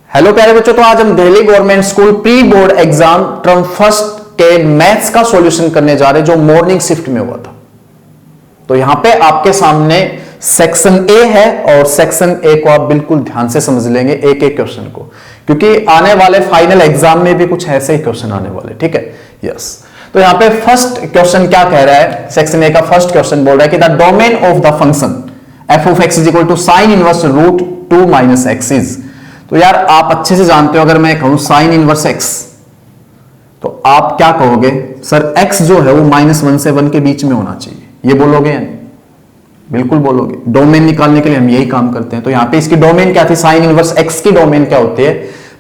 Hello प्यारे बच्चों, तो आज हम Delhi government school pre board exam term first के मैथ्स का सॉल्यूशन करने जा रहे हैं, जो मॉर्निंग शिफ्ट में हुआ था। तो यहां पे आपके सामने सेक्शन ए है और सेक्शन ए को आप बिल्कुल ध्यान से समझ लेंगे एक एक क्वेश्चन को, क्योंकि आने वाले फाइनल एग्जाम में भी कुछ ऐसे ही क्वेश्चन आने वाले। ठीक है, यस। तो यहां पे फर्स्ट क्वेश्चन क्या कह रहा है, सेक्शन ए का फर्स्ट क्वेश्चन बोल रहा है कि the domain of the function F of X is equal to sine inverse root 2 minus X is. तो यार आप अच्छे से जानते हो, अगर मैं कहूं साइन इनवर्स एक्स तो आप क्या कहोगे, सर एक्स जो है वो -1 से 1 के बीच में होना चाहिए, ये बोलोगे या नहीं? बिल्कुल बोलोगे। डोमेन निकालने के लिए हम यही काम करते हैं। तो यहां पे इसकी डोमेन क्या थी, साइन इनवर्स एक्स की डोमेन क्या होती है,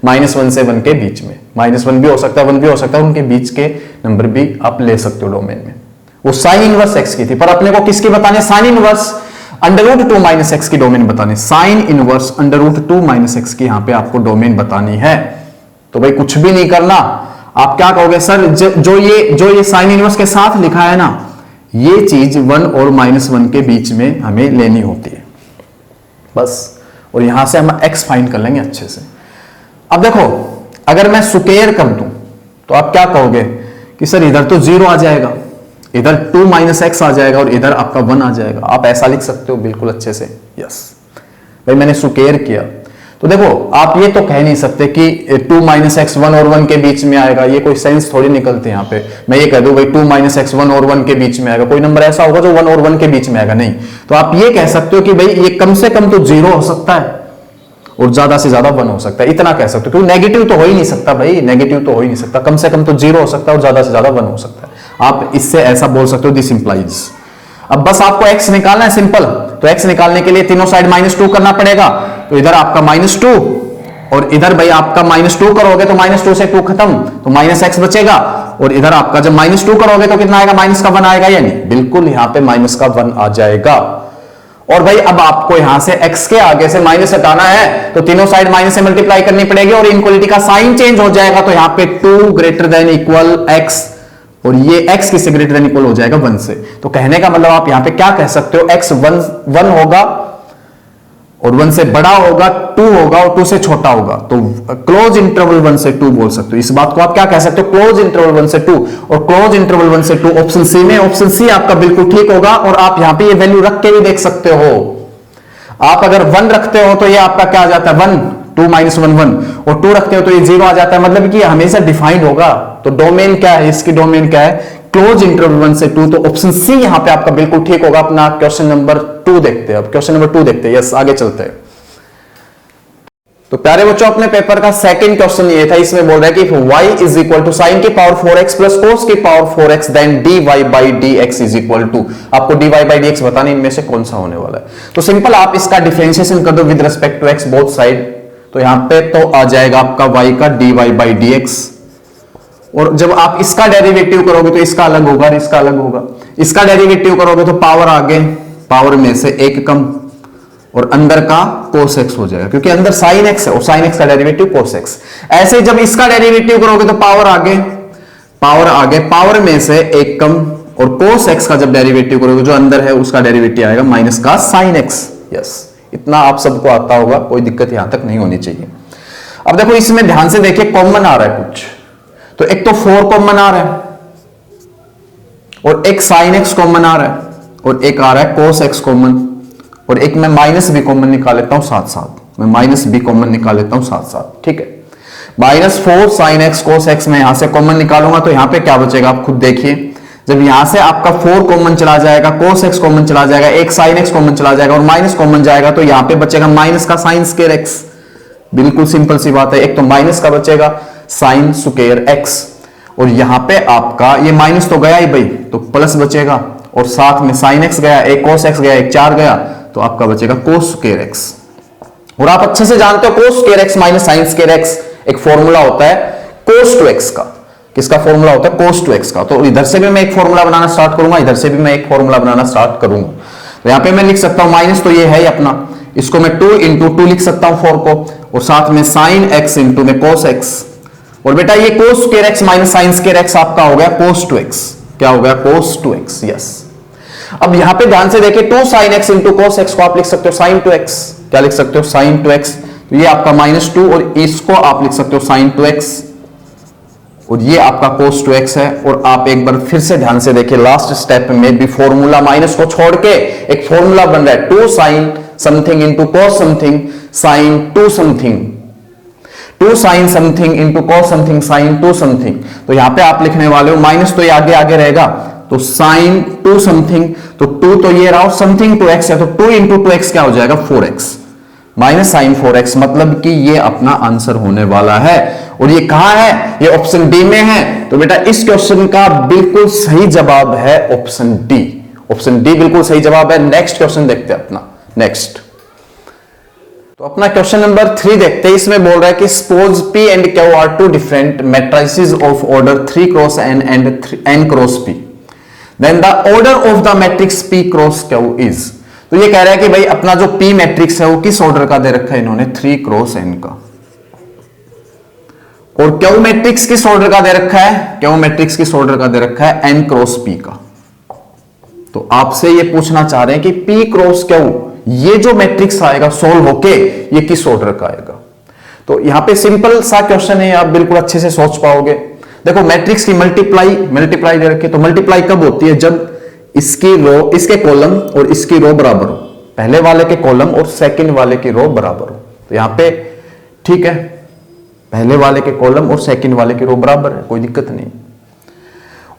-1 से 1 के बीच में। -1 भी हो सकता है, 1 भी हो सकता है, उनके बीच के नंबर भी आप ले सकते हो डोमेन में। वो साइन इनवर्स एक्स की थी, पर अपने को किसकी बताने, साइन इनवर्स √2 माइनस एक्स की डोमेन बतानी। साइन इनवर्स √2 माइनस एक्स की यहां पे आपको डोमेन बतानी है। तो भाई कुछ भी नहीं करना, आप क्या कहोगे, सर जो ये साइन इनवर्स के साथ लिखा है ना, ये चीज 1 और -1 के बीच में हमें लेनी होती है बस। और यहां से हम एक्स फाइंड कर लेंगे अच्छे से। अब देखो, अगर मैं स्क्वायर कर दूं तो आप क्या कहोगे कि सर इधर तो 0 आ जाएगा, इधर 2 माइनस एक्स आ जाएगा और इधर आपका 1 आ जाएगा। आप ऐसा लिख सकते हो बिल्कुल अच्छे से, यस। भाई मैंने स्क्वायर किया तो देखो, आप ये तो कह नहीं सकते कि 2 माइनस एक्स 1 और 1 के बीच में आएगा, ये कोई सेंस थोड़ी निकलते यहां पे। मैं ये कह दूं भाई 2 माइनस एक्स 1 और 1 के बीच में आएगा, कोई नंबर ऐसा होगा जो 1 और 1 के बीच में आएगा, नहीं। तो आप ये कह सकते हो कि भाई ये कम से कम तो 0 हो सकता है और ज्यादा से ज्यादा 1 हो सकता है, इतना कह सकते हो। क्योंकि नेगेटिव तो हो ही नहीं सकता भाई, नेगेटिव तो हो ही नहीं सकता। कम से कम तो 0 हो सकता है और ज्यादा से ज्यादा 1 हो सकता है। आप इससे ऐसा बोल सकते हो, दिस इंप्लाइज। अब बस आपको x निकालना है, सिंपल। तो x निकालने के लिए तीनों साइड -2 करना पड़ेगा। तो इधर आपका -2 और इधर भाई आपका -2 करोगे तो -2 से 2 खत्म, तो -x बचेगा। और इधर आपका जब -2 करोगे तो कितना आएगा, माइनस का 1 आएगा या नहीं? बिल्कुल, यहां पे माइनस का 1 आ जाएगा। और भाई अब आपको यहां से x के आगे से माइनस हटाना है, तो तीनों साइड माइनस से मल्टीप्लाई करनी पड़ेगी और इनक्वालिटी का साइन चेंज हो जाएगा। तो यहां पे 2 ग्रेटर देन इक्वल x और ये x किससे ग्रेटर देन इक्वल हो जाएगा, 1 से। तो कहने का मतलब आप यहां पे क्या कह सकते हो, x 1 होगा और 1 से बड़ा होगा, 2 होगा और 2 से छोटा होगा। तो क्लोज इंटरवल 1 से 2 बोल सकते हो। इस बात को आप क्या कह सकते हो, क्लोज इंटरवल 1 से 2। और क्लोज इंटरवल 1 से 2 ऑप्शन सी में, ऑप्शन सी आपका बिल्कुल ठीक होगा। और आप यहां पे ये वैल्यू रख के भी देख सकते हो। आप अगर 1 रखते हो तो ये आपका क्या आ जाता है, 1, 2 माइनस 1 1, और 2 रखते हो तो ये 0 आ जाता है। मतलब कि हमेशा डिफाइंड होगा। तो डोमेन क्या है, इसकी डोमेन क्या है, क्लोज इंटरवल 1 से 2। तो ऑप्शन सी यहां पे आपका बिल्कुल ठीक होगा। अपना क्वेश्चन नंबर 2 देखते हैं। अब क्वेश्चन नंबर 2 देखते हैं, यस, आगे चलते हैं। तो प्यारे बच्चों, अपने पेपर का सेकंड क्वेश्चन ये था, इसमें बोल रहा है कि y is equal to sine की पावर 4x प्लस कोस की power 4x then dy by dx is equal to, आपको dy बाई dx बताने इनमें से कौन सा होने वाला है। तो सिंपल आप इसका डिफरेंशिएशन कर दो with respect to x both side. तो यहां पे तो आ जाएगा आपका y का dy बाई dx, और जब आप इसका डेरिवेटिव करोगे तो इसका अलग होगा और इसका अलग होगा। इसका डेरिवेटिव करोगे तो पावर आगे, पावर में से 1 कम और अंदर का cos x हो जाएगा, क्योंकि अंदर sin x है और sin x का डेरिवेटिव cos x। ऐसे जब इसका डेरिवेटिव करोगे तो पावर आगे, पावर में से 1 कम और cos x का जब डेरिवेटिव करोगे जो अंदर है उसका डेरिवेटिव आएगा माइनस का sin x। यस, इतना आप सबको आता होगा, कोई दिक्कत यहां तक नहीं होनी चाहिए। अब देखो इसमें ध्यान से देखिए, कॉमन आ रहा है कुछ। तो एक तो 4 कॉमन आ रहा है और एक sin x कॉमन आ रहा है और एक आ रहा है cos x कॉमन, और एक मैं माइनस भी कॉमन निकाल लेता हूं साथ साथ। मैं माइनस भी कॉमन निकाल लेता हूं साथ साथ, ठीक है। -4 sin x cos x में यहां से कॉमन निकालूंगा तो यहां पे क्या बचेगा, आप खुद देखिए। जब यहां से आपका 4 कॉमन चला जाएगा, cos x कॉमन चला जाएगा, एक sin x कॉमन चला जाएगा और माइनस कॉमन जाएगा, तो यहां पे बचेगा माइनस का sin स्क्वायर x। बिल्कुल सिंपल सी बात है। एक तो माइनस का बचेगा sin स्क्वायर x, और यहां पे आपका ये माइनस तो गया ही भाई, तो प्लस बचेगा, और साथ में sin x गया, एक cos x गया, एक 4 गया, तो आपका बचेगा cos स्क्वायर x। और आप अच्छे से जानते हो cos square x minus sin square x एक फॉर्मूला होता है cos टू x का। किसका फॉर्मूला होता है, cos टू x का। तो इधर से भी मैं एक फॉर्मूला बनाना स्टार्ट करूंगा, इधर से भी मैं एक फॉर्मूला बनाना स्टार्ट करूंगा। तो यहां पे मैं लिख सकता हूं माइनस, तो ये है ही अपना, इसको मैं 2 इंटू 2 लिख सकता हूं 4 को, और साथ में sin x इंटू में cos x। और बेटा ये cos square x minus sin square x आपका हो गया cos टू x। क्या हो गया, cos टू x, यस। अब यहां पे ध्यान से देखिए, 2 sin x into cos x को आप लिख सकते हो sin टू x। क्या लिख सकते हो, sin टू x। तो ये आपका -2 और इसको आप लिख सकते हो sin 2x और ये आपका cos 2x है। और आप एक बार फिर से ध्यान से देखिए लास्ट स्टेप में भी फॉर्मूला माइनस को छोड़ के एक फॉर्मूला बन रहा है 2 sin something into cos something sin 2 something, 2 sin something into cos something sin 2 something. तो यहां पे आप लिखने वाले हो माइनस तो ये आगे आगे रहेगा तो sin 2 समथिंग, तो 2 तो ये रहा समथिंग 2x है तो 2 इंटू 2x क्या हो जाएगा 4x माइनस sin 4x, मतलब कि ये अपना आंसर होने वाला है। और ये कहां है, ये ऑप्शन डी में है। तो बेटा इस क्वेश्चन का बिल्कुल सही जवाब है ऑप्शन डी। ऑप्शन डी बिल्कुल सही जवाब है। नेक्स्ट क्वेश्चन देखते हैं अपना। नेक्स्ट तो अपना क्वेश्चन नंबर 3 देखते हैं। इसमें बोल रहा है कि suppose P and Q are two different matrices of order 3 cross n and n cross p, then the order of the matrix P cross Q is. तो ये कह रहा है कि भाई अपना जो P मैट्रिक्स है वो किस ऑर्डर का दे रखा है इन्होंने 3 क्रॉस n का, और Q मैट्रिक्स किस ऑर्डर का दे रखा है, Q मैट्रिक्स किस ऑर्डर का दे रखा है n क्रॉस p का। तो आपसे ये पूछना चाह रहे हैं कि P क्रॉस Q ये जो मैट्रिक्स आएगा सोल्व होके ये किस ऑर्डर का आएगा। तो यहां पे सिंपल सा क्वेश्चन है, आप बिल्कुल अच्छे से सोच पाओगे। देखो मैट्रिक्स की मल्टीप्लाई दे रखी है, तो मल्टीप्लाई कब होती है जब इसकी रो, इसके कॉलम और इसकी रो बराबर हो, पहले वाले के कॉलम और सेकंड वाले की रो बराबर हो। तो यहां पे ठीक है, पहले वाले के कॉलम और सेकंड वाले की रो बराबर है, कोई दिक्कत नहीं।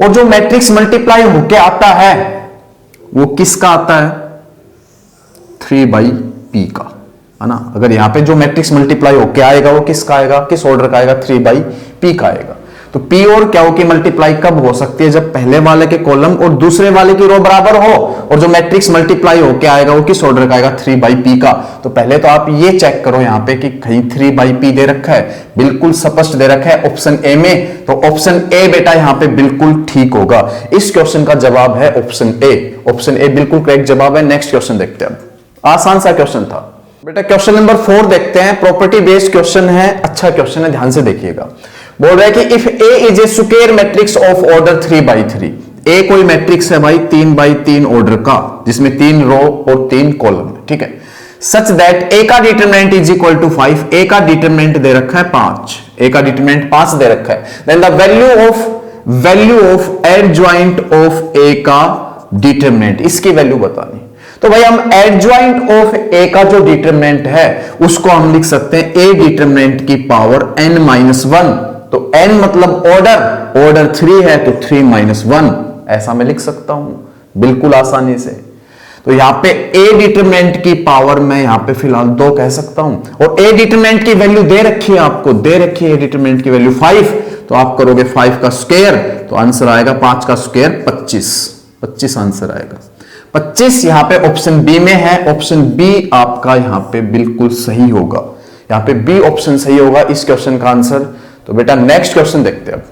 और जो मैट्रिक्स मल्टीप्लाई होके आता है वो किसका आता है 3/p का, है ना। अगर यहां पे जो मैट्रिक्स मल्टीप्लाई होके आएगा वो किसका आएगा, किस ऑर्डर का आएगा 3/p का आएगा। तो P और Q की मल्टीप्लाई कब हो सकती है जब पहले वाले के कॉलम और दूसरे वाले की रो बराबर हो, और जो मैट्रिक्स मल्टीप्लाई होके आएगा वो किस ऑर्डर का आएगा 3/p का। तो पहले तो आप ये चेक करो यहां पे कि कहीं 3/p दे रखा है, बिल्कुल स्पष्ट दे रखा है ऑप्शन ए में। तो ऑप्शन ए बेटा यहां पे बिल्कुल ठीक होगा। इस क्वेश्चन का जवाब है ऑप्शन ए। ऑप्शन ए बिल्कुल करेक्ट जवाब है। नेक्स्ट क्वेश्चन देखते हैं। आसान सा क्वेश्चन था बेटा। क्वेश्चन नंबर 4 देखते हैं। प्रॉपर्टी बेस्ड क्वेश्चन है, अच्छा क्वेश्चन है, ध्यान से देखिएगा। बोल रहा है कि if A is A square matrix of order 3/3, ए कोई मैट्रिक्स है भाई 3/3 ऑर्डर का जिसमें 3 रो और 3 कॉलम है, ठीक है। सच दैट ए का डिटरमिनेंट इज इक्वल टू 5, ए का डिटरमिनेंट दे रखा है 5, ए का डिटरमिनेंट 5 दे रखा है। Then the value of adjoint of A का डिटरमिनेंट, इसकी वैल्यू बतानी। तो भाई हम एडजॉइंट ऑफ ए का जो डिटरमिनेंट है उसको हम लिख सकते हैं ए डिटरमिनेंट की पावर n-1। तो n मतलब ऑर्डर 3 है तो 3-1, ऐसा मैं लिख सकता हूं बिल्कुल आसानी से। तो यहां पे a डिटरमिनेंट की पावर मैं यहां पे फिलहाल 2 कह सकता हूं, और a डिटरमिनेंट की वैल्यू दे रखी है, आपको दे रखी है डिटरमिनेंट की वैल्यू 5। तो आप करोगे 5 का स्क्वायर तो आंसर आएगा 5 का स्क्वायर 25 आंसर आएगा 25। यहां पे ऑप्शन बी में है, ऑप्शन बी आपका यहां पे बिल्कुल सही होगा। यहां पे बी ऑप्शन सही होगा इस क्वेश्चन का आंसर। तो बेटा नेक्स्ट क्वेश्चन देखते हैं। अब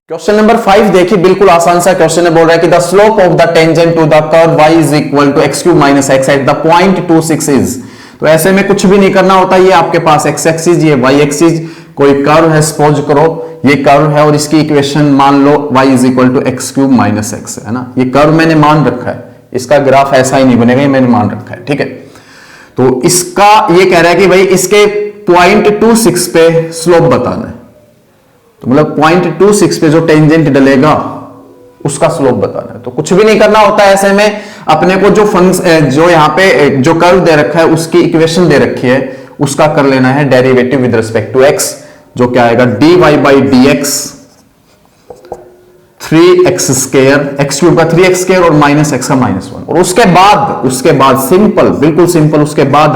क्वेश्चन नंबर 5 देखिए, बिल्कुल आसान सा क्वेश्चन है। बोल रहा है कि the slope of the tangent to the curve y is equal to x³ - x at the point 2, 6 is. तो ऐसे में कुछ भी नहीं करना होता, ये आपके पास x एक्सिस, ये y एक्सिस, कोई कर्व है, सपोज करो ये कर्व है और इसकी इक्वेशन मान लो y is equal to x³ - x, है ना। ये कर्व मैंने मान रखा है, इसका ग्राफ ऐसा ही नहीं बनेगा, ये मैंने मान रखा है, ठीक है। तो इसका ये कह रहा है कि भाई इसके पॉइंट 2, 6 पे स्लोप बताना है। तो मतलब पॉइंट 2, 6 पे जो टेंजेंट डलेगा उसका स्लोप बताना है। तो कुछ भी नहीं करना होता है ऐसे में, अपने को जो फंक्शन जो यहां पे जो कर्व दे रखा है उसकी इक्वेशन दे रखी है उसका कर लेना है derivative with respect to x, जो क्या आएगा dy/dx 3x², x³ का 3x² और -x का -1। और उसके बाद सिंपल, बिल्कुल सिंपल, उसके बाद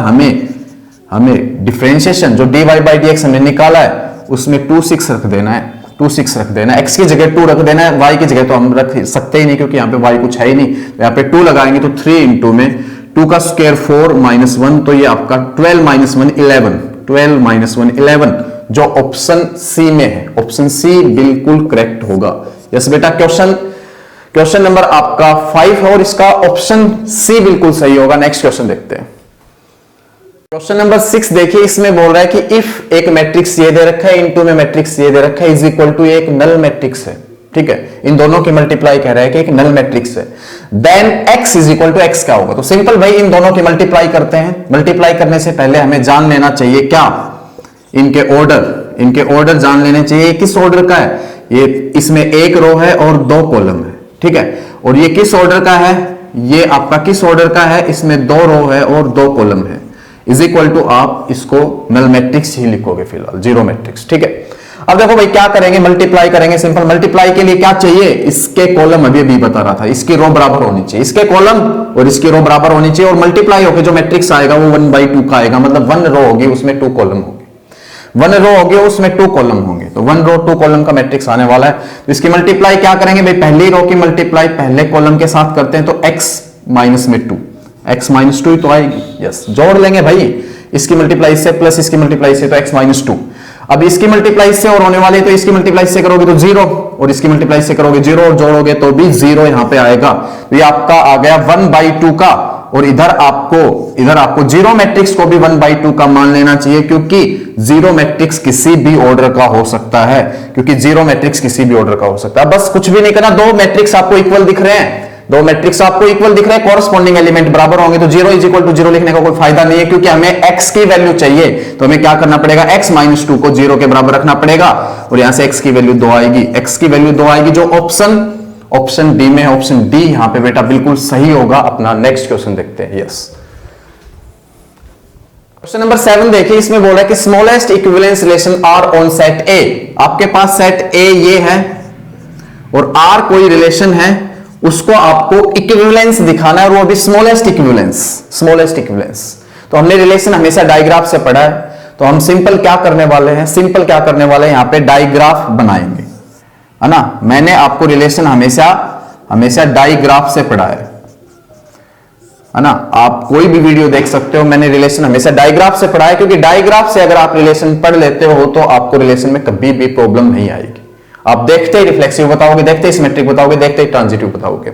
हमें डिफरेंशिएशन जो dy/dx हमने निकाला है उसमें 2, 6 रख देना है, 2, 6 रख देना है। x की जगह 2 रख देना है, y की जगह तो हम रख सकते ही नहीं क्योंकि यहाँ पे y कुछ है ही नहीं। तो यहाँ पे 2 लगाएंगे तो 3 इंटू में 2 का स्क्वायर 4 -1, तो ये आपका 12 - 1 11, 12 - 1 11, जो ऑप्शन सी में है। ऑप्शन सी बिल्कुल करेक्ट होगा। यस बेटा, क्वेश्चन नंबर आपका 5 है और इसका ऑप्शन सी बिल्कुल सही होगा। नेक्स्ट क्वेश्चन देखते हैं। क्वेश्चन नंबर 6 देखिए, इसमें बोल रहा है कि इफ एक मैट्रिक्स ये दे रखा है, इनटू में मैट्रिक्स ये दे रखा है, इज इक्वल टू एक नल मैट्रिक्स है, ठीक है। इन दोनों की मल्टीप्लाई कह रहा है कि एक नल मैट्रिक्स है। Then x is equal to x क्या होगा? तो सिंपल भाई इन दोनों की मल्टीप्लाई करते हैं। मल्टीप्लाई करने से पहले हमें जान लेना चाहिए क्या, इनके ऑर्डर जान लेने चाहिए। किस ऑर्डर का है ये? इसमें एक रो है और दो कॉलम है, ठीक है। और ये किस ऑर्डर का है? ये आपका किस ऑर्डर का है? इसमें दो रो है और दो कॉलम है। इज इक्वल टू आप इसको नल मैट्रिक्स ही लिखोगे फिलहाल, जीरो मैट्रिक्स, ठीक है। अब देखो भाई क्या करेंगे, मल्टीप्लाई करेंगे। सिंपल मल्टीप्लाई के लिए क्या चाहिए? इसके कॉलम अभी बता रहा था, इसकी रो बराबर होनी चाहिए, इसके कॉलम और इसकी रो बराबर होनी चाहिए। और मल्टीप्लाई होकर जो मैट्रिक्स आएगा वो 1/2 का आएगा, मतलब 1 रो होगी उसमें 2 कॉलम होंगे, 1 रो होगी उसमें 2 कॉलम होंगे, तो 1 रो 2 कॉलम का मैट्रिक्स आने वाला है। तो इसकी मल्टीप्लाई क्या करेंगे भाई? पहली रो की मल्टीप्लाई पहले कॉलम के साथ करते हैं, तो x माइनस में 2, x माइनस 2 तो आएगी, यस। जोड़ लेंगे भाई, इसकी मल्टीप्लाई से प्लस इसकी मल्टीप्लाई से, तो x माइनस 2। अब इसकी मल्टीप्लाई से और होने वाली है, तो इसकी मल्टीप्लाई से करोगे तो 0 और इसकी मल्टीप्लाई से करोगे 0 और जोड़ोगे तो भी 0 यहां पे आएगा। तो ये आपका आ गया 1/2 का। और इधर आपको जीरो मैट्रिक्स को भी 1/2 का मान लेना चाहिए, क्योंकि जीरो मैट्रिक्स किसी भी ऑर्डर का हो सकता है, क्योंकि जीरो मैट्रिक्स किसी भी ऑर्डर का हो सकता है। बस कुछ भी नहीं करना, दो मैट्रिक्स आपको इक्वल दिख रहे हैं, दो मैट्रिक्स आपको इक्वल दिख रहे हैं, कॉरस्पॉन्डिंग एलिमेंट बराबर होंगे, तो 0 इज इक्वल टू 0 लिखने का कोई फायदा नहीं है, क्योंकि हमें x की वैल्यू चाहिए। तो हमें क्या करना पड़ेगा? x माइनस 2 को 0 के बराबर रखना पड़ेगा, और यहां से x की वैल्यू 2 आएगी, x की वैल्यू 2 आएगी, जो ऑप्शन डी में है। ऑप्शन डी यहां पे बेटा बिल्कुल सही होगा अपना। नेक्स्ट क्वेश्चन देखते हैं, यस। क्वेश्चन नंबर 7 देखिए, इसमें बोल रहा है कि smallest equivalence relation R on set A. आपके पास सेट ए ये है और आर कोई रिलेशन है, उसको आपको इक्विवेलेंस दिखाना है, और वो भी स्मॉलेस्ट इक्विवेलेंस। तो हमने रिलेशन हमेशा डायग्राफ से पढ़ा है, तो हम सिंपल क्या करने वाले हैं, यहां पे डायग्राफ बनाएंगे, है ना। मैंने आपको रिलेशन हमेशा डायग्राफ से पढ़ा है ना। आप कोई भी वीडियो देख सकते हो, मैंने रिलेशन हमेशा डायग्राफ से पढ़ा है, क्योंकि डायग्राफ से अगर आप रिलेशन पढ़ लेते हो तो आपको रिलेशन में कभी भी प्रॉब्लम नहीं आएगी। आप देखते ही रिफ्लेक्सिव बताओगे, देखते ही सिमेट्रिक बताओगे, देखते ही ट्रांजिटिव बताओगे।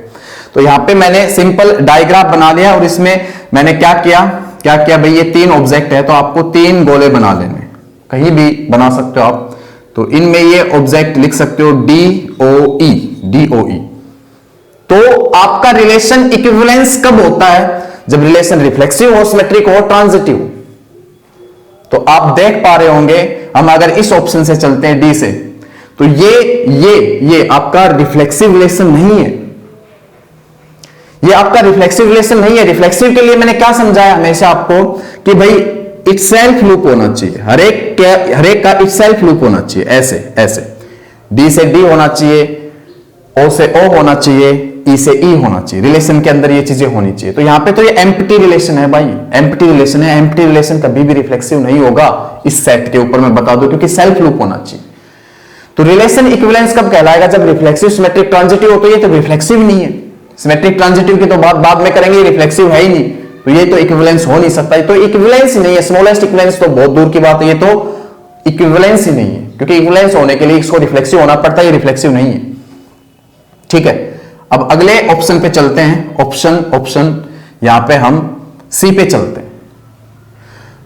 तो यहां पे मैंने सिंपल डायग्राफ बना लिया, और इसमें मैंने क्या किया भाई, ये 3 ऑब्जेक्ट है, तो आपको 3 गोले बना लेने, कहीं भी बना सकते हो आप। तो इनमें ये ऑब्जेक्ट लिख सकते हो DOE। तो आपका रिलेशन इक्विवेलेंस कब होता है? जब रिलेशन रिफ्लेक्सिव हो, सिमेट्रिक हो, ट्रांजिटिव। तो आप देख पा रहे होंगे, हम अगर इस ऑप्शन से चलते हैं डी से, तो ये आपका रिफ्लेक्सिव रिलेशन नहीं है, ये आपका रिफ्लेक्सिव रिलेशन नहीं है। रिफ्लेक्सिव के लिए मैंने क्या समझाया हमेशा आपको कि भाई इटसेल्फ लूप होना चाहिए, हर एक का इटसेल्फ लूप होना चाहिए, ऐसे डी से डी होना चाहिए, ओ से ओ होना चाहिए, ई से ई होना चाहिए, रिलेशन के अंदर ये चीजें होनी चाहिए। तो यहां पे तो ये एम्प्टी रिलेशन है भाई, एम्प्टी रिलेशन है। एम्प्टी रिलेशन कभी भी रिफ्लेक्सिव नहीं होगा इस सेट के ऊपर, मैं बता दूं, क्योंकि सेल्फ लूप होना चाहिए। तो रिलेशन इक्विवेलेंस कब कहलाएगा? जब रिफ्लेक्सिव सिमेट्रिक ट्रांजिटिव हो, तो ये तो रिफ्लेक्सिव नहीं है। सिमेट्रिक ट्रांजिटिव की तो बात बाद में करेंगे, रिफ्लेक्सिव है ही नहीं, तो ये तो इक्विवेलेंस हो नहीं सकता। तो इक्विवेलेंस ही नहीं है, स्मॉलेस्ट इक्विवेलेंस तो बहुत दूर की बात है, ये तो इक्विवेलेंस ही नहीं है, क्योंकि इक्विवेलेंस होने के लिए इसको रिफ्लेक्सिव होना पड़ता है, ये रिफ्लेक्सिव नहीं है, ठीक है। अब अगले ऑप्शन पे चलते हैं, ऑप्शन यहां पे हम सी पे चलते हैं।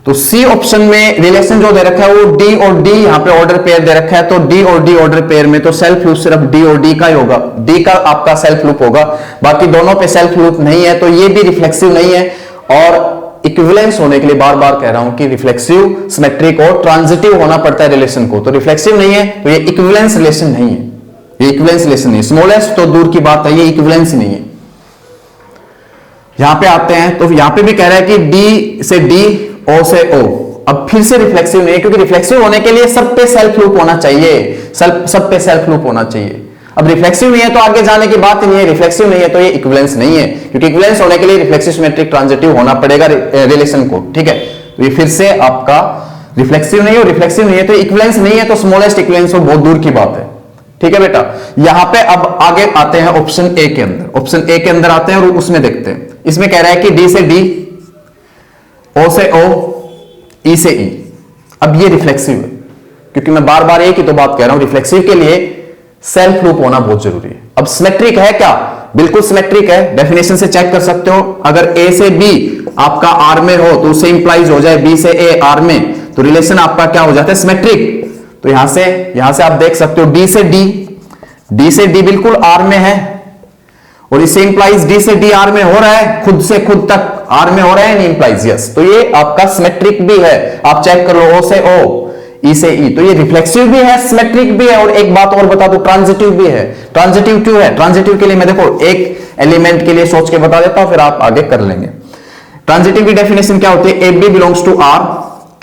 तो सी ऑप्शन में रिलेशन जो दे रखा है वो डी और डी यहां पे ऑर्डर पेयर दे रखा है, तो डी और डी ऑर्डर पेयर में तो सेल्फ लूप सिर्फ डी और डी का ही होगा, डी का आपका सेल्फ लूप होगा, बाकी दोनों पे सेल्फ लूप नहीं है, तो ये भी रिफ्लेक्सिव नहीं है। और इक्विवेलेंस होने के लिए बार बार कह रहा हूं कि रिफ्लेक्सिव, सिमेट्रिक और ट्रांजिटिव होना पड़ता है रिलेशन को, तो रिफ्लेक्सिव नहीं है, तो ये इक्विवेलेंस रिलेशन नहीं है, ये इक्विवेलेंस रिलेशन नहीं है। स्मॉलेस्ट तो दूर की बात है, ये इक्विवेलेंस ही नहीं है। यहां पे आते हैं, तो यहां पे भी कह रहा है कि डी से डी, ओ से ओ। अब फिर से रिफ्लेक्सिव नहीं है, क्योंकि रिफ्लेक्सिव होने के लिए सब पे सेल्फ लूप होना चाहिए, सब पे सेल्फ लूप होना चाहिए। अब रिफ्लेक्सिव नहीं है तो आगे जाने की बात ही नहीं है, रिफ्लेक्सिव नहीं है तो ये इक्विवेलेंस नहीं है, क्योंकि इक्विवेलेंस होने के लिए रिफ्लेक्सिव, सिमेट्रिक, ट्रांजिटिव होना पड़ेगा रिलेशन को, ठीक है। तो ये फिर से आपका रिफ्लेक्सिव नहीं है और रिफ्लेक्सिव नहीं है, तो इक्विवेलेंस नहीं है, तो स्मॉलेस्ट इक्विवेलेंस हो, बहुत दूर की बात है, ठीक है बेटा। यहां पे अब आगे आते हैं ऑप्शन ए के अंदर, ऑप्शन ए के अंदर आते हैं और उसमें देखते हैं। इसमें कह रहा है कि डी से डी, ओ से ओ, ई से ई। अब ये रिफ्लेक्सिव है, क्योंकि मैं बार बार एक ही तो बात कह रहा हूं, रिफ्लेक्सिव के लिए सेल्फ लूप होना बहुत जरूरी है। अब सिमेट्रिक है क्या? बिल्कुल सिमेट्रिक है, डेफिनेशन से चेक कर सकते हो। अगर ए से बी आपका आर में हो तो उसे इंप्लाइज हो जाए बी से ए आर में, तो रिलेशन आपका क्या हो जाता है? सिमेट्रिक। तो यहां से आप देख सकते हो डी से डी बिल्कुल आर में है, और इससे इंप्लाइज डी से डी आर में हो रहा है, खुद से खुद तक आर में हो रहा है नहीं इंप्लाइज, यस। तो ये आपका सिमेट्रिक भी है, आप चेक कर लो, ओ से ओ, ई से ई, तो ये रिफ्लेक्सिव भी है, सिमेट्रिक भी है, और एक बात और बता दो, ट्रांजिटिव भी है। ट्रांजिटिव क्यों है? ट्रांजिटिव के लिए मैं देखो एक एलिमेंट के लिए सोच के बता देता हूं, फिर आप आगे कर लेंगे। ट्रांजिटिव की डेफिनेशन क्या होती है? A B belongs to R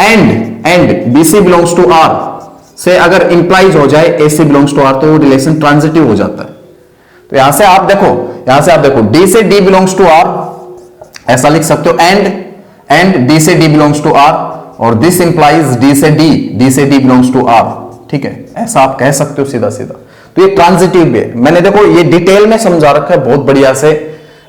and B C belongs to R से अगर इंप्लाइज हो जाए A C belongs to R, तो वो रिलेशन ट्रांजिटिव हो जाता है। तो यहां से आप देखो डी से डी बिलोंग्स टू आर, ऐसा लिख सकते हो, एंड डी से डी बिलोंग्स टू आर, और दिस इंप्लाइज डी से डी बिलोंग्स टू आर, ठीक है, ऐसा आप कह सकते हो सीधा सीधा। तो ये ट्रांजिटिव भी है। मैंने देखो ये डिटेल में समझा रखा है बहुत बढ़िया से,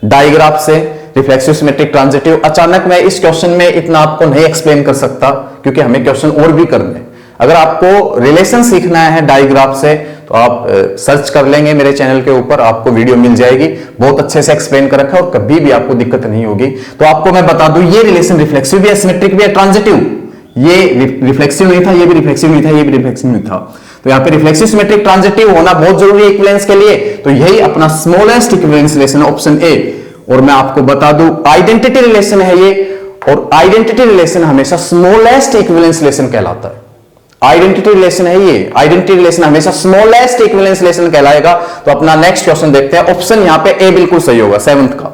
डायग्राफ से, रिफ्लेक्सिव, सिमेट्रिक, ट्रांजिटिव। अचानक मैं इस क्वेश्चन में इतना आपको नहीं एक्सप्लेन कर सकता, क्योंकि हमें क्वेश्चन और भी करने। अगर आपको रिलेशन सीखना है डायग्राफ से, तो आप सर्च कर लेंगे मेरे चैनल के ऊपर, आपको वीडियो मिल जाएगी, बहुत अच्छे से एक्सप्लेन कर रखा है, और कभी भी आपको दिक्कत नहीं होगी। तो आपको मैं बता दूं, ये रिलेशन रिफ्लेक्सिव भी है, सिमेट्रिक भी है, ट्रांजिटिव। ये रिफ्लेक्सिव नहीं था, ये भी रिफ्लेक्सिव नहीं था, ये भी रिफ्लेक्सिव नहीं था। तो यहाँ पे रिफ्लेक्सिव, सिमेट्रिक, ट्रांजिटिव होना बहुत जरूरी है इक्विवेलेंस के लिए। तो यही अपना स्मॉलेस्ट इक्विवेलेंस रिलेशन है, ऑप्शन ए। और मैं आपको बता दूं, आइडेंटिटी रिलेशन है ये, और आइडेंटिटी रिलेशन हमेशा स्मॉलेस्ट इक्विवेलेंस रिलेशन कहलाता है। आइडेंटिटी रिलेशन है ये, आइडेंटिटी रिलेशन हमेशा स्मॉलेस्ट इक्विवेलेंस रिलेशन कहलाएगा। तो अपना नेक्स्ट क्वेश्चन देखते हैं। ऑप्शन यहां पे ए बिल्कुल सही होगा, 7th का।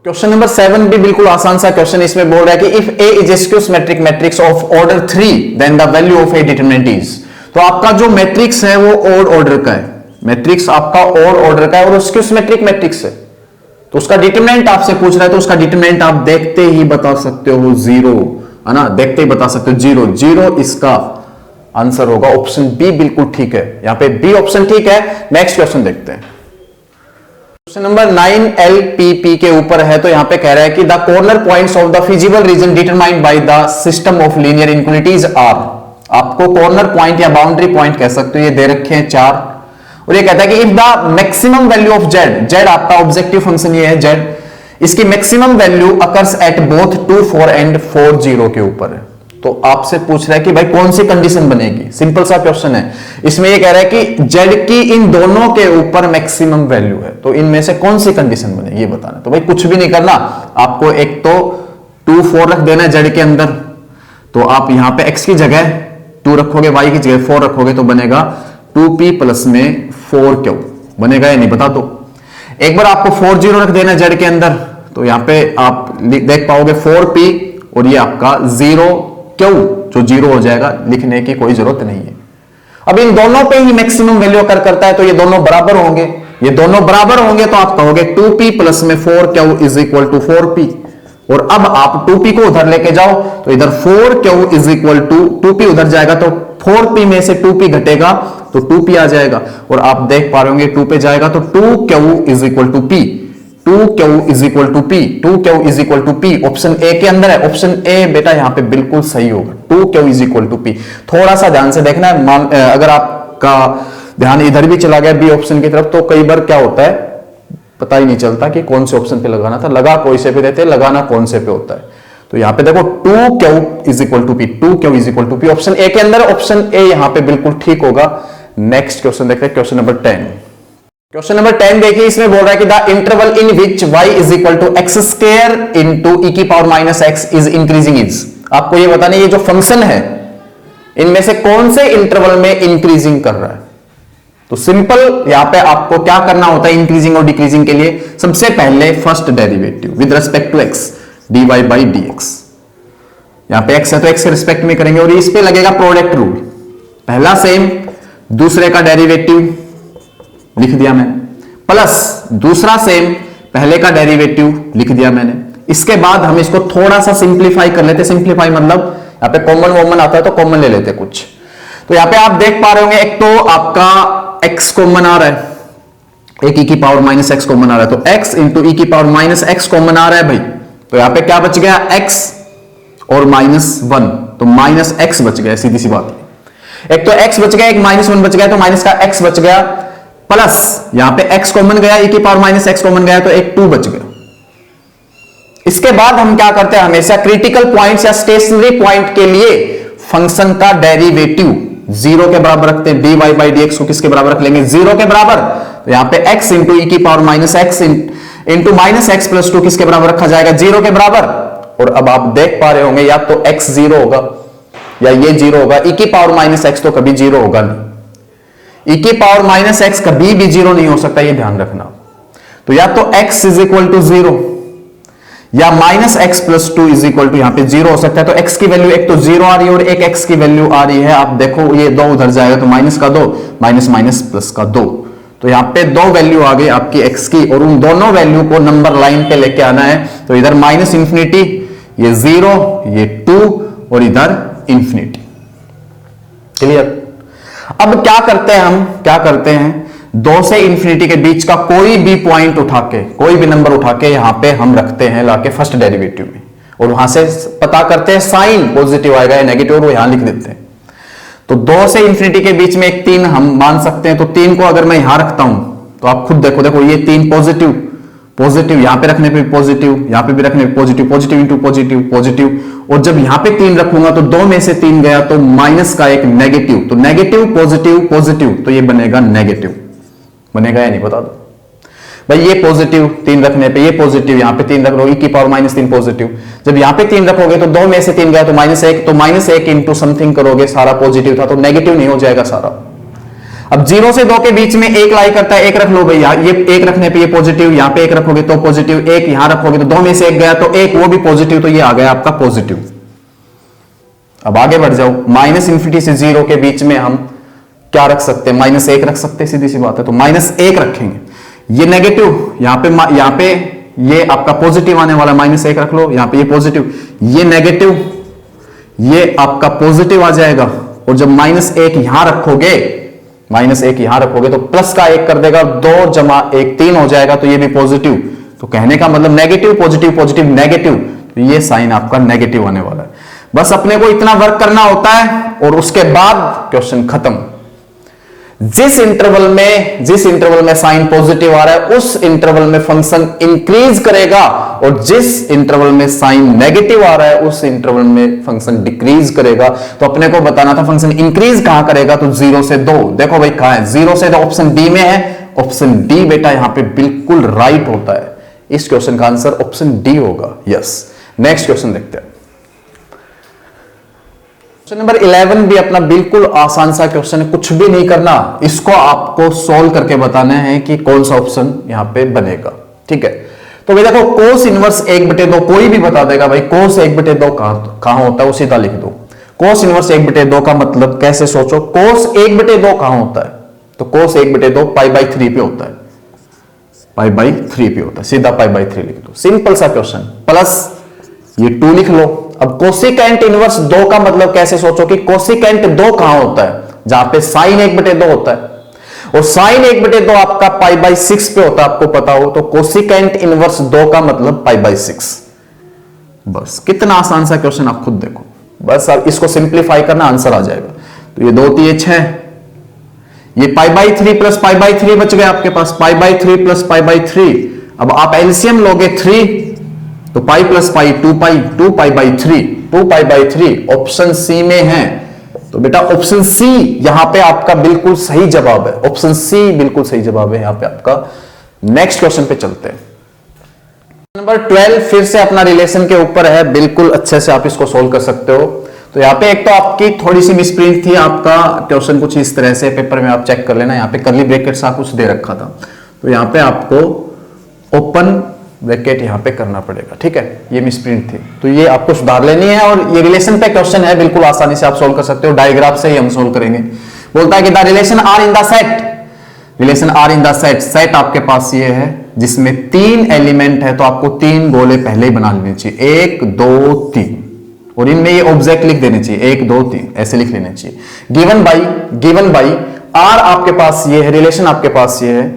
क्वेश्चन नंबर 7 भी बिल्कुल आसान सा क्वेश्चन, इसमें बोल रहा है कि if A is a skew symmetric matrix of order 3 then the value of A determinant is. तो आपका जो मैट्रिक्स है वो ऑड ऑर्डर का है, मैट्रिक्स आपका ऑड ऑर्डर का है और स्क्यू सिमेट्रिक मैट्रिक्स है। तो उसका डिटरमिनेंट आपसे पूछ रहा है, तो उसका डिटरमिनेंट आप देखते ही बता सकते हो 0, है ना, देखते ही बता सकते हो 0, 0 इसका आंसर होगा। ऑप्शन बी बिल्कुल ठीक है, यहां पे बी ऑप्शन ठीक है। नेक्स्ट क्वेश्चन देखते हैं। क्वेश्चन नंबर 9 LPP के ऊपर है। तो यहां पे कह रहा है कि the corner points of the feasible region determined by the system of linear inequalities are. आपको कॉर्नर पॉइंट या बाउंड्री पॉइंट कह सकते हो, ये दे रखे हैं 4, और ये कहता है कि if the maximum value of z आपका ऑब्जेक्टिव फंक्शन ये है z, इसकी maximum value occurs at both 2, 4 and 4, 0 के ऊपर है। तो आपसे पूछ रहा है कि भाई कौन सी कंडीशन बनेगी। सिंपल सा क्वेश्चन है। इसमें ये कह रहा है कि z की इन दोनों के ऊपर मैक्सिमम वैल्यू है, तो इनमें से कौन सी कंडीशन बनेगी ये बताना। तो भाई कुछ भी नहीं करना, आपको एक तो 2, 4 रख देना है z के अंदर, तो आप यहां पे x की जगह 2 रखोगे, y की जगह 4 रखोगे, तो बनेगा 2p प्लस में 4q बनेगा या नहीं बता दो। एक बार आपको 4, 0 रख देना z के अंदर, तो यहां पे आप देख पाओगे 4p और ये आपका 0q जो 0 हो जाएगा, लिखने की कोई जरूरत नहीं है। अब इन दोनों पे ही मैक्सिमम वैल्यू अकर करता है, तो ये दोनों बराबर होंगे, ये दोनों बराबर होंगे, तो आप कहोगे 2p प्लस में 4q is equal to 4p। और अब आप 2p को उधर लेके जाओ, तो इधर 4q is equal to 2p उधर जाएगा, तो 4p में से 2p घटेगा तो 2p आ जाएगा। और आप देख पा रहे होंगे 2 पे जाएगा तो 2q is equal to p, 2q is equal to p, 2q is equal to p। Option A के अंदर है, ऑप्शन ए बेटा यहां पे बिल्कुल सही होगा, 2q is equal to p। थोड़ा सा ध्यान से देखना है, अगर आपका ध्यान इधर भी चला गया बी ऑप्शन की तरफ, तो कई बार क्या होता है पता ही नहीं चलता कि कौन से ऑप्शन पे लगाना था, लगा कोई से पे देते, लगाना कौन से पे होता है। तो यहां पे देखो 2q is equal to p, 2q is equal to p, option A के अंदर, ऑप्शन ए यहां पे बिल्कुल ठीक होगा। नेक्स्ट क्वेश्चन देखते हैं, क्वेश्चन नंबर 10। क्वेश्चन नंबर 10 देखिए, इसमें बोल रहा है कि the interval in which y is equal to x square into e की power minus x is increasing is. आपको ये बताना ये जो फंक्शन है इनमें से कौन से इंटरवल में इंक्रीजिंग कर रहा है। तो सिंपल यहां पे आपको क्या करना होता है इंक्रीजिंग और डिक्रीजिंग के लिए, सबसे पहले first derivative with respect to x dy by dx। यहां पे x है तो x के रिस्पेक्ट में करेंगे, और इस पे लगेगा प्रोडक्ट रूल, पहला सेम दूसरे का डेरिवेटिव लिख दिया मैंने, प्लस दूसरा सेम पहले का डेरिवेटिव लिख दिया मैंने। इसके बाद हम इसको थोड़ा सा सिंप्लीफाई कर लेते, सिंप्लीफाई मतलब यहां पे कॉमन वॉमन आता है तो कॉमन ले लेते कुछ। तो यहां पे आप देख पा रहे होंगे, एक तो आपका x कॉमन आ रहा है, एक e की पावर माइनस x कॉमन आ रहा है, तो x इंटू e की पावर माइनस x कॉमन आ रहा है भाई। तो यहां पे क्या बच गया x और -1, तो माइनस x बच गया, सीधी सी बात है। एक तो x बच गया, एक -1 बच गया, तो माइनस का x बच गया, प्लस यहां पे x कॉमन गया, e की पावर माइनस x कॉमन गया, तो एक 2 बच गया। इसके बाद हम क्या करते हैं, हमेशा क्रिटिकल पॉइंट्स या स्टेशनरी पॉइंट के लिए फंक्शन का डेरिवेटिव जीरो के बराबर रखते हैं, dy बाई dx को किसके बराबर रख लेंगे, जीरो के बराबर। तो यहां पे x इंटू ई की power minus x into minus x plus 2 किसके बराबर रखा जाएगा, जीरो के बराबर। और अब आप देख पा रहे होंगे या तो x जीरो होगा या ये जीरो होगा, ई की पावर माइनस एक्स तो कभी जीरो होगा नहीं, ई की पावर माइनस एक्स कभी भी जीरो नहीं हो सकता, ये ध्यान रखना। तो या तो x is equal to zero या minus x plus 2 is equal to यहां पे जीरो हो सकता है। तो x की वैल्यू एक तो जीरो आ रही है और एक x की वैल्यू आ रही है, आप देखो ये दो उधर जाएगा तो माइनस का दो, माइनस माइनस प्लस का दो, तो यहां पे दो वैल्यू आ गई आपकी x की और उन दोनों वैल्यू को नंबर लाइन पे लेके आना है। तो इधर माइनस इंफिनिटी, ये जीरो, ये 2 और इधर इंफिनिटी। क्लियर। अब क्या करते हैं हम, क्या करते हैं, 2 से इंफिनिटी के बीच का कोई भी पॉइंट उठा के, कोई भी नंबर उठा के यहां पे हम रखते हैं लाके फर्स्ट डेरिवेटिव में, और वहां से पता करते हैं साइन पॉजिटिव आएगा या नेगेटिव, और वो यहां लिख देते हैं। तो 2 से इंफिनिटी के बीच में एक 3 हम मान सकते हैं। तो 3 को अगर मैं यहां रखता हूं तो आप खुद देखो, देखो ये 3 पॉजिटिव, पॉजिटिव, यहां पे रखने पे पॉजिटिव, यहां पे भी रखने पे positive, positive into positive, positive, और जब यहां पे 3 रखूंगा तो 2 में से 3 गया तो माइनस का एक नेगेटिव, तो नेगेटिव पॉजिटिव पॉजिटिव, तो ये बनेगा नेगेटिव, बनेगा या नहीं बता दो भाई। ये पॉजिटिव 3 रखने पे, ये पॉजिटिव, यहां पे 3 रख लो, ई की पावर माइनस 3 पॉजिटिव, जब यहां पे 3 रखोगे तो 2 में से 3 गया तो माइनस 1, तो माइनस 1 इंटू समथिंग करोगे, सारा पॉजिटिव था तो नेगेटिव नहीं हो जाएगा सारा। अब 0 से 2 के बीच में 1 लाई करता है, 1 रख लो भैया, ये 1 रखने पे ये पॉजिटिव, यहां पे 1 रखोगे तो पॉजिटिव, 1 यहां रखोगे तो 2 में से 1 गया तो 1 वो भी पॉजिटिव, तो ये आ गया आपका पॉजिटिव। अब आगे बढ़ जाओ, माइनस इंफिनिटी से 0 के बीच में हम क्या रख सकते हैं, माइनस 1 रख सकते हैं, सीधी सी बात है। तो माइनस 1 रखेंगे, ये नेगेटिव, यहां पे ये आपका पॉजिटिव आने वाला, माइनस 1 रख लो, यहां पे ये पॉजिटिव, ये नेगेटिव, ये आपका पॉजिटिव आ जाएगा। और जब माइनस 1 यहां रखोगे, माइनस 1 यहां रखोगे तो प्लस का 1 कर देगा, 2 जमा 1 3 हो जाएगा, तो ये भी पॉजिटिव। तो कहने का मतलब नेगेटिव पॉजिटिव पॉजिटिव नेगेटिव, तो ये साइन आपका नेगेटिव आने वाला है। बस अपने को इतना वर्क करना होता है और उसके बाद क्वेश्चन खत्म। जिस इंटरवल में साइन पॉजिटिव आ रहा है उस इंटरवल में फंक्शन इंक्रीज करेगा, और जिस इंटरवल में साइन नेगेटिव आ रहा है उस इंटरवल में फंक्शन डिक्रीज करेगा। तो अपने को बताना था फंक्शन इंक्रीज कहां करेगा, तो 0 से 2, देखो भाई कहां है, 0 से 2 ऑप्शन डी में है, ऑप्शन डी बेटा यहां पे बिल्कुल राइट होता है। इस क्वेश्चन का आंसर ऑप्शन डी होगा, यस। नेक्स्ट क्वेश्चन देखते हैं। क्वेश्चन नंबर 11 भी अपना बिल्कुल आसान सा क्वेश्चन है, कुछ भी नहीं करना, इसको आपको सॉल्व करके बताना है कि कौन सा ऑप्शन यहां पे बनेगा। ठीक है, तो भाई देखो कोस इनवर्स 1/2 कोई भी बता देगा भाई, कोस 1/2 कहां होता है, वो सीधा लिख दो। कोस इनवर्स 1/2 का मतलब कैसे सोचो, कोस 1/2 कहां होता है, तो कोस 1/2 पाई/3 पे होता है, पाई/3 पे होता है, सीधा पाई/3 लिख दो, सिंपल सा क्वेश्चन। प्लस ये 2 लिख लो। अब कोसिकेंट इनवर्स 2 का मतलब कैसे सोचो कि कोसिकेंट 2 कहां होता है, जहां पे साइन 1/2 होता है, और साइन 1/2 आपका पाई/6 पे होता है, आपको पता हो। तो कोसिकेंट इनवर्स 2 का मतलब पाई/6। बस कितना आसान सा क्वेश्चन, आप खुद देखो, बस अब इसको सिंप्लीफाई करना, आंसर आ जाएगा। तो ये 2 3 6, ये पाई/3 प्लस पाई/3 बच गया आपके पास, पाई/3 प्लस पाई/3। अब आप एलसीएम लोगे 3, तो पाई प्लस पाई 2 पाई, 2 पाई/3 ऑप्शन सी में है। तो बेटा ऑप्शन सी यहां पे आपका बिल्कुल सही जवाब है, ऑप्शन सी बिल्कुल सही जवाब है यहां पे आपका। नेक्स्ट क्वेश्चन पे चलते हैं। नंबर 12 फिर से अपना रिलेशन के ऊपर है, बिल्कुल अच्छे से आप इसको सोल्व कर सकते हो। तो यहां पे एक तो आपकी थोड़ी सी मिसप्रिंट थी, आपका क्वेश्चन कुछ इस तरह से, पेपर में आप चेक कर लेना, यहां पे कर्ली ब्रैकेट सा कुछ दे रखा था, तो यहां पे आपको ओपन ब्रैकेट यहां पे करना पड़ेगा। ठीक है, ये मिसप्रिंट थी, तो ये आपको सुधार लेनी है। और ये रिलेशन पे क्वेश्चन है, बिल्कुल आसानी से आप सोल्व कर सकते हो, डायग्राफ से ही हम सोल्व करेंगे। बोलता है कि the relation R in the set, relation R in the set, set आपके पास ये है जिसमें 3 एलिमेंट है, तो आपको 3 गोले पहले ही बना लेने चाहिए, 1 2 3, और इनमें ये ऑब्जेक्ट लिख देने चाहिए, 1 2 3 ऐसे लिख लेने चाहिए। गिवन बाई आर आपके पास ये है, रिलेशन आपके पास ये है।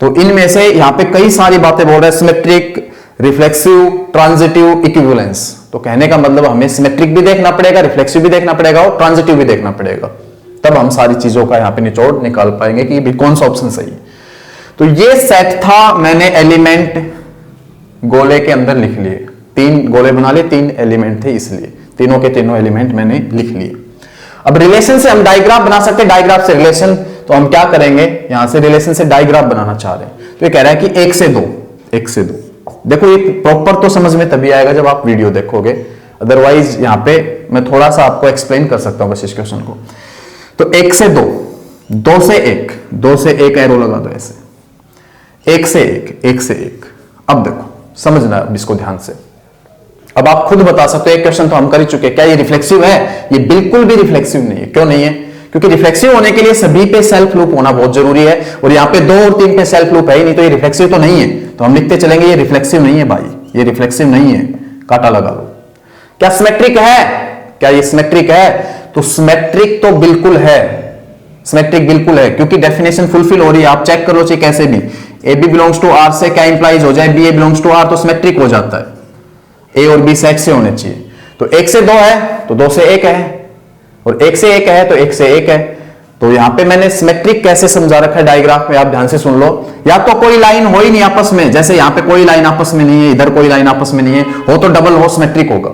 तो इनमें से यहां पे कई सारी बातें बोल रहे हैं, सिमेट्रिक, रिफ्लेक्सिव, ट्रांजिटिव, इक्विवेलेंस। तो कहने का मतलब हमें सिमेट्रिक भी देखना पड़ेगा, रिफ्लेक्सिव भी देखना पड़ेगा और ट्रांजिटिव भी देखना पड़ेगा, तब हम सारी चीजों का यहां पे निचोड़ निकाल पाएंगे कि भी कौन सा ऑप्शन सही है। तो ये सेट था, मैंने एलिमेंट गोले के अंदर लिख लिए, 3 गोले बना लिए, 3 एलिमेंट थे, इसलिए तीनों के तीनों एलिमेंट मैंने लिख लिए। अब रिलेशन से हम डायग्राफ बना सकते हैं, डायग्राफ से रिलेशन, तो हम क्या करेंगे, यहां से रिलेशन से डायग्राफ बनाना चाह रहे हैं, तो ये कह रहा है कि 1 से 2, 1 से 2। देखो ये प्रॉपर तो समझ में तभी आएगा जब आप वीडियो देखोगे, अदरवाइज यहां पे मैं थोड़ा सा आपको एक्सप्लेन कर सकता हूं बस इस क्वेश्चन को। तो 1 से 2, 2 से 1, 2 से 1 एरो लगा दो ऐसे, 1 से 1, 1 से 1। अब देखो समझना अब इसको ध्यान से, अब आप खुद बता सकते हो, एक क्वेश्चन तो हम कर ही चुके, क्या ये रिफ्लेक्सिव है? ये बिल्कुल भी रिफ्लेक्सिव नहीं है। क्यों नहीं है? क्योंकि रिफ्लेक्सिव होने के लिए सभी पे सेल्फ लूप होना बहुत जरूरी है, और यहाँ पे 2 और 3 पे सेल्फ लूप है ही नहीं, तो ये रिफ्लेक्सिव तो नहीं है। तो हम लिखते चलेंगे ये रिफ्लेक्सिव नहीं है भाई, ये रिफ्लेक्सिव नहीं है, काटा लगा लो। क्या सिमेट्रिक है? क्या ये सिमेट्रिक है? तो सिमेट्रिक तो बिल्कुल है, सिमेट्रिक बिल्कुल है, क्योंकि डेफिनेशन फुलफिल हो रही है। आप चेक कर लो चाहे कैसे भी, A B belongs to R से क्या इंप्लाइज हो जाए, B A belongs to R, तो सिमेट्रिक हो जाता है। ए और बी सेट से होने चाहिए। तो 1 से 2 है तो 2 से 1 है, और 1 से 1 है तो 1 से 1 है। तो यहां पे मैंने सिमेट्रिक कैसे समझा रखा है डायग्राफ में, आप ध्यान से सुन लो। या तो कोई लाइन हो ही नहीं आपस में, जैसे यहां पे कोई लाइन आपस में नहीं है, इधर कोई लाइन आपस में नहीं है, हो तो डबल हो, सिमेट्रिक होगा।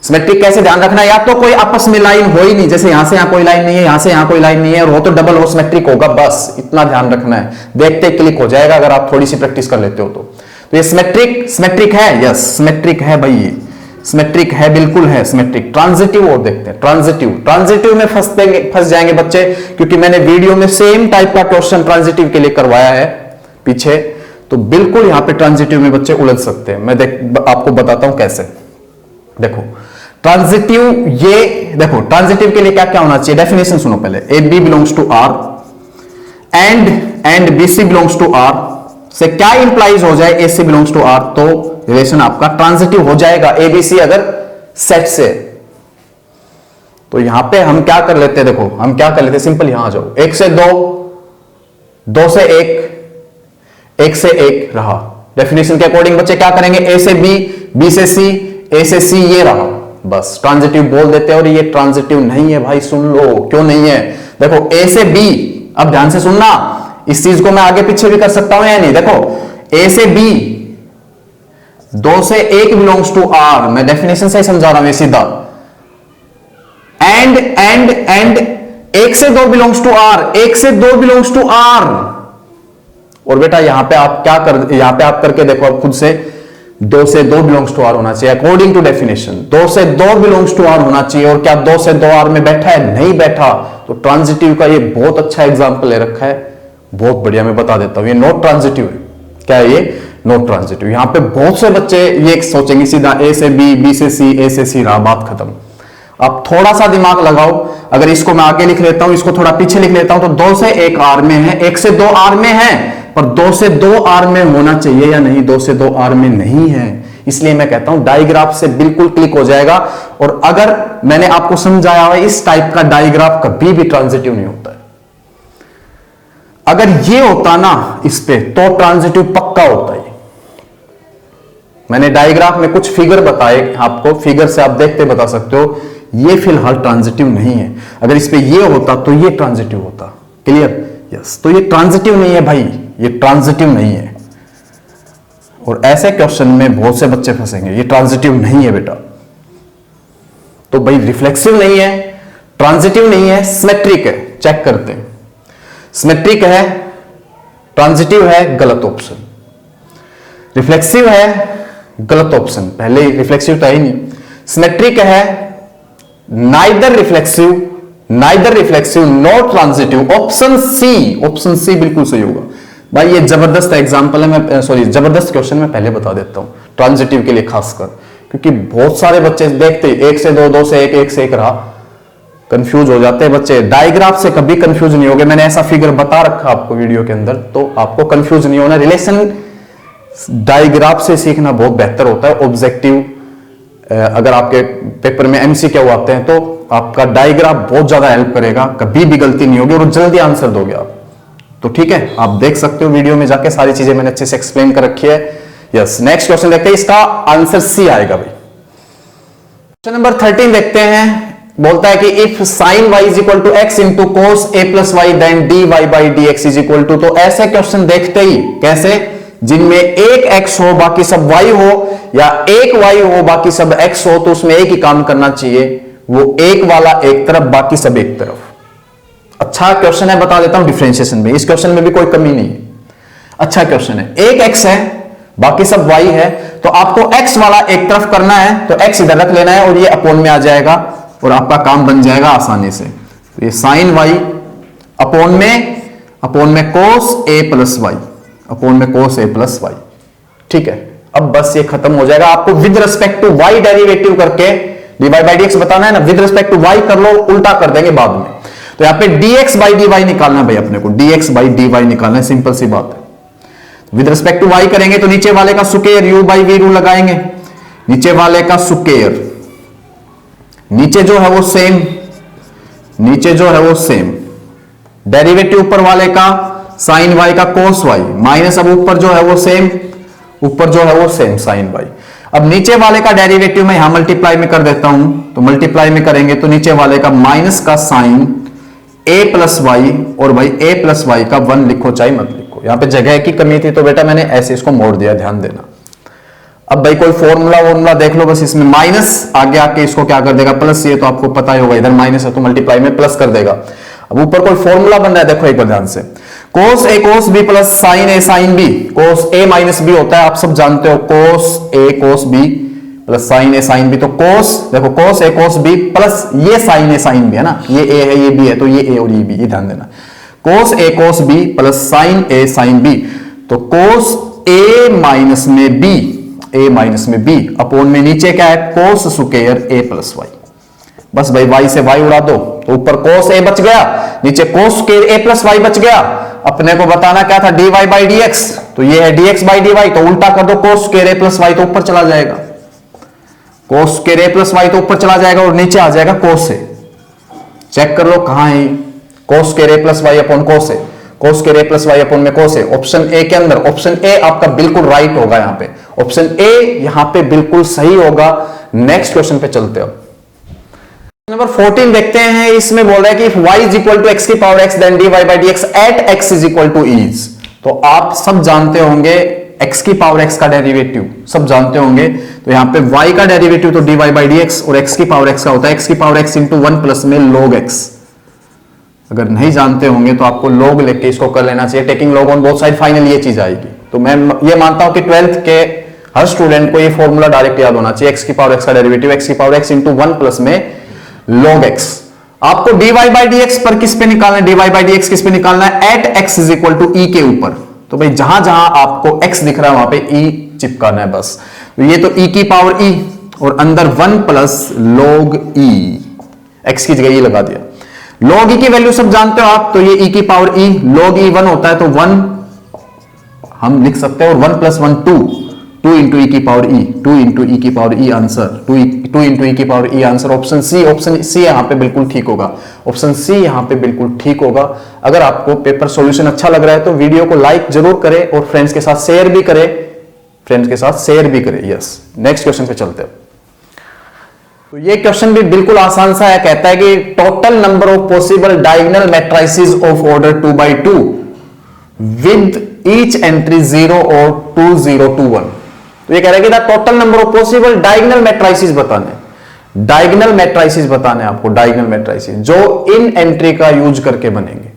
सिमेट्रिक कैसे ध्यान रखना है, या तो कोई आपस में लाइन हो ही नहीं, जैसे यहां से यहां कोई लाइन नहीं है, यहां से यहां कोई लाइन नहीं है, और हो तो डबल हो, सिमेट्रिक होगा, बस इतना ध्यान रखना है। देखते क्लिक हो जाएगा अगर आप थोड़ी सी प्रैक्टिस कर लेते हो तो ये सिमेट्रिक है, यस सिमेट्रिक है भाई, ये सिमेट्रिक है, बिल्कुल है सिमेट्रिक। ट्रांजिटिव और देखते हैं, ट्रांजिटिव में फंस जाएंगे बच्चे, क्योंकि मैंने वीडियो में सेम टाइप का क्वेश्चन ट्रांजिटिव के लिए करवाया है पीछे, तो बिल्कुल यहां पे ट्रांजिटिव में बच्चे उलझ सकते हैं। मैं आपको बताता हूं कैसे। देखो ट्रांजिटिव, ये देखो ट्रांजिटिव के लिए क्या क्या होना चाहिए, डेफिनेशन सुनो पहले। A B belongs to R and B C belongs to R से क्या इंप्लाइज हो जाए, A C belongs to R, तो रिलेशन आपका ट्रांजिटिव हो जाएगा। ए बी सी अगर सेट से, तो यहां पे हम क्या कर लेते हैं, देखो हम क्या कर लेते हैं, सिंपल यहां आ जाओ। 1 से 2, 2 से 1, 1 से 1 रहा। डेफिनेशन के अकॉर्डिंग बच्चे क्या करेंगे, ए से बी, बी से सी, ए से सी, ये रहा, बस ट्रांजिटिव बोल देते हैं। और ये ट्रांजिटिव नहीं है भाई, सुन लो क्यों नहीं है। देखो ए से बी, अब ध्यान से सुनना, इस चीज को मैं आगे पीछे भी कर सकता हूं या नहीं। देखो ए से बी, 2 से 1 बिलोंग्स टू आर, मैं डेफिनेशन से ही समझा रहा हूं सीधा। एंड 1 से 2 बिलोंग्स टू आर, 1 से 2 बिलोंग्स टू आर। और बेटा यहां पे आप क्या कर, यहां पे आप करके देखो आप खुद से, 2 से 2 बिलोंग्स टू आर होना चाहिए अकॉर्डिंग टू डेफिनेशन। 2 से 2 बिलोंग्स टू आर होना चाहिए, और क्या 2 से 2 आर में बैठा है? नहीं बैठा। तो ट्रांजिटिव का ये बहुत अच्छा एग्जाम्पल ले रखा है, बहुत बढ़िया, मैं बता देता हूं, ये नॉट ट्रांजिटिव है। क्या है ये? Not transitive. यहां पे बहुत से बच्चे ये सोचेंगे सीधा ए से बी, बी से सी, ए से सी रहा, बात खत्म। आप थोड़ा सा दिमाग लगाओ, अगर इसको मैं आगे लिख लेता हूं, इसको थोड़ा पीछे लिख लेता हूं, तो 2 से 1 आर में है, 1 से 2 आर में है, पर 2 से 2 आर में होना चाहिए या नहीं, 2 से 2 आर में नहीं है। इसलिए मैं कहता हूं डायग्राफ से बिल्कुल क्लिक हो जाएगा। और अगर मैंने आपको समझाया हुआ इस टाइप का डायग्राफ कभी भी ट्रांजिटिव नहीं होता है। अगर ये होता ना इस पे, तो ट्रांजिटिव पक्का होता है। मैंने डायग्राफ में कुछ फिगर बताए आपको, फिगर से आप देखते बता सकते हो, ये फिलहाल ट्रांजिटिव नहीं है। अगर इस पे ये होता तो ये ट्रांजिटिव होता। क्लियर? यस। तो ये ट्रांजिटिव नहीं है भाई, ये ट्रांजिटिव नहीं है। और ऐसे क्वेश्चन में बहुत से बच्चे फंसेंगे, ये ट्रांजिटिव नहीं है बेटा। तो भाई रिफ्लेक्सिव नहीं है, ट्रांजिटिव नहीं है, सिमेट्रिक है। चेक करते हैं, सिमेट्रिक है, ट्रांजिटिव है, गलत ऑप्शन। रिफ्लेक्सिव है, गलत ऑप्शन, पहले ही रिफ्लेक्सिव तो है ही नहीं। सिमेट्रिक है, neither reflexive not transitive, option C बिल्कुल सही होगा भाई। ये जबरदस्त एग्जांपल है, मैं जबरदस्त क्वेश्चन मैं पहले बता देता हूं ट्रांजिटिव के लिए खासकर, क्योंकि बहुत सारे बच्चे देखते 1 से 2, 2 से 1, 1 से 1 रहा, कंफ्यूज हो जाते हैं बच्चे। डायग्राफ से कभी कंफ्यूज नहीं होगे, मैंने ऐसा फिगर बता रखा आपको वीडियो के अंदर, तो आपको कंफ्यूज नहीं होना। रिलेशन डायग्राफ से सीखना बहुत बेहतर होता है। ऑब्जेक्टिव अगर आपके पेपर में एमसीक्यू आते हैं तो आपका डायग्राफ बहुत ज्यादा हेल्प करेगा, कभी भी गलती नहीं होगी और जल्दी आंसर दोगे आप। तो ठीक है, आप देख सकते हो वीडियो में जाके, सारी चीजें मैंने अच्छे से एक्सप्लेन कर रखी है। यस, नेक्स्ट क्वेश्चन देखते हैं, इसका आंसर सी आएगा भाई। क्वेश्चन नंबर 13 देखते हैं, बोलता है कि if sin y is equal to x into cos A plus y then d y by d x is equal to. तो ऐसे क्वेश्चन देखते ही, कैसे, जिनमें एक x हो बाकी सब y हो, या एक y हो बाकी सब x हो, तो उसमें एक ही काम करना चाहिए, वो एक वाला एक तरफ, बाकी सब एक तरफ। अच्छा क्वेश्चन है, बता देता हूं डिफरेंशिएशन में, इस क्वेश्चन में भी कोई कमी नहीं है, अच्छा क्वेश्चन है। एक एक्स है, बाकी सब वाई है, तो आपको एक्स वाला एक तरफ करना है, तो एक्स इधर रख लेना है और ये अपोन में आ जाएगा और आपका काम बन जाएगा आसानी से। तो ये साइन वाई अपोन में cos A plus Y, upon में कोस ए प्लस वाई। ठीक है, अब बस ये खत्म हो जाएगा। आपको with respect to y derivative करके dy बाई dx बताना है ना, विद रिस्पेक्ट टू वाई कर लो, उल्टा कर देंगे बाद में। तो यहां पे dx बाई dy निकालना है भाई, अपने को dx बाई dy निकालना है, सिंपल सी बात है। विद रिस्पेक्ट टू y करेंगे तो नीचे वाले का square u by v rule लगाएंगे, नीचे वाले का सुकेयर, नीचे जो है वो सेम, नीचे जो है वो सेम, डेरिवेटिव ऊपर वाले का साइन वाई का कोस वाई, माइनस अब ऊपर जो है वो सेम, ऊपर जो है वो सेम साइन वाई। अब नीचे वाले का डेरिवेटिव मैं यहां मल्टीप्लाई में कर देता हूं, तो मल्टीप्लाई में करेंगे तो नीचे वाले का माइनस का साइन a प्लस वाई, और भाई a प्लस वाई का 1 लिखो चाहे मत लिखो, यहां पे जगह की कमी थी तो बेटा मैंने ऐसे इसको मोड़ दिया, ध्यान देना। अब भाई कोई फॉर्मूला देख लो, बस इसमें माइनस आगे आके इसको क्या कर देगा, प्लस, ये तो आपको पता ही होगा, इधर माइनस है तो मल्टीप्लाई में प्लस कर देगा। अब ऊपर कोई फॉर्मूला बन रहा है, देखो एक बार ध्यान से, कोस A cos B plus sign A sine B, cos A minus B होता है, आप सब जानते हो, कोस A cos B plus sign A sine B. तो कोस, देखो कोस ए कोस बी प्लस ये साइन ए साइन बी है ना, ये ए है ये बी है, तो ये ए और ये बी, ये ध्यान देना, कोस A cos B plus sign A sine B. तो कोस ए माइनस में बी, ए माइनस में बी अपोन में नीचे क्या है, कोस सुकेयर ए प्लस वाई। बस भाई वाई से वाई उड़ा दो, तो ऊपर कोस ए बच गया, नीचे कोस सुकेयर ए प्लस वाई बच गया। अपने को बताना क्या था, dy बाई dx, तो ये है dx बाई dy, तो उल्टा कर दो, cos square a plus y तो ऊपर चला जाएगा, cos square a plus y तो ऊपर चला जाएगा और नीचे आ जाएगा कोस ए। चेक कर लो कहां है, cos square a plus y upon cos A, cos square a plus y upon में कोस ए, ऑप्शन ए के अंदर, ऑप्शन ए आपका बिल्कुल राइट होगा, यहां पे ऑप्शन ए यहां पे बिल्कुल सही होगा। नेक्स्ट क्वेश्चन पे चलते हो, नंबर 14 देखते हैं। इसमें बोल रहा है कि if y is equal to x की power x then dy by dx at x is equal to is। तो आप सब जानते होंगे x की पावर x का डेरिवेटिव, सब जानते होंगे। तो यहां पे y का डेरिवेटिव तो dy बाई dx और x की पावर x का होता है x की पावर x इंटू 1 प्लस में log x। अगर नहीं जानते होंगे तो आपको log लेके इसको कर लेना चाहिए, taking log on both side, final ये चीज आएगी। तो मैं ये मानता हूं कि 12th के हर स्टूडेंट को ये फॉर्मूला डायरेक्ट याद होना चाहिए, x की पावर x का डेरिवेटिव x की पावर x इंटू 1 प्लस में log x। आपको dy बाई dx पर किस पे निकालना है, dy बाई dx किस पे निकालना है, at x is equal to e के ऊपर। तो भाई जहां जहां आपको x दिख रहा है वहां पे e चिपकाना है बस। तो ये तो e की पावर e और अंदर 1 प्लस log e, x की जगह e लगा दिया। log e की वैल्यू सब जानते हो आप, तो ये e की पावर e, log e 1 होता है तो 1 हम लिख सकते हैं, और 1 प्लस 1 2 इंटू ई की पावर ई, 2 इंटू ई की power e answer, 2 into e की power e answer. Option C यहां पे बिल्कुल ठीक होगा, ऑप्शन सी यहां पे बिल्कुल ठीक होगा। अगर आपको पेपर सॉल्यूशन अच्छा लग रहा है तो वीडियो को लाइक जरूर करें और फ्रेंड्स के साथ शेयर भी करें, यस। नेक्स्ट क्वेश्चन पे चलते हैं। तो ये क्वेश्चन भी बिल्कुल आसान सा है, कहता है कि total number of possible diagonal matrices of order 2x2 with each entry 0 और 2 0 2 1। तो ये कह रहा है कि total number of possible diagonal matrices बताने, डायगोनल मैट्रिसेस बताने आपको, डायगोनल मैट्रिसेस जो इन एंट्री का यूज करके बनेंगे।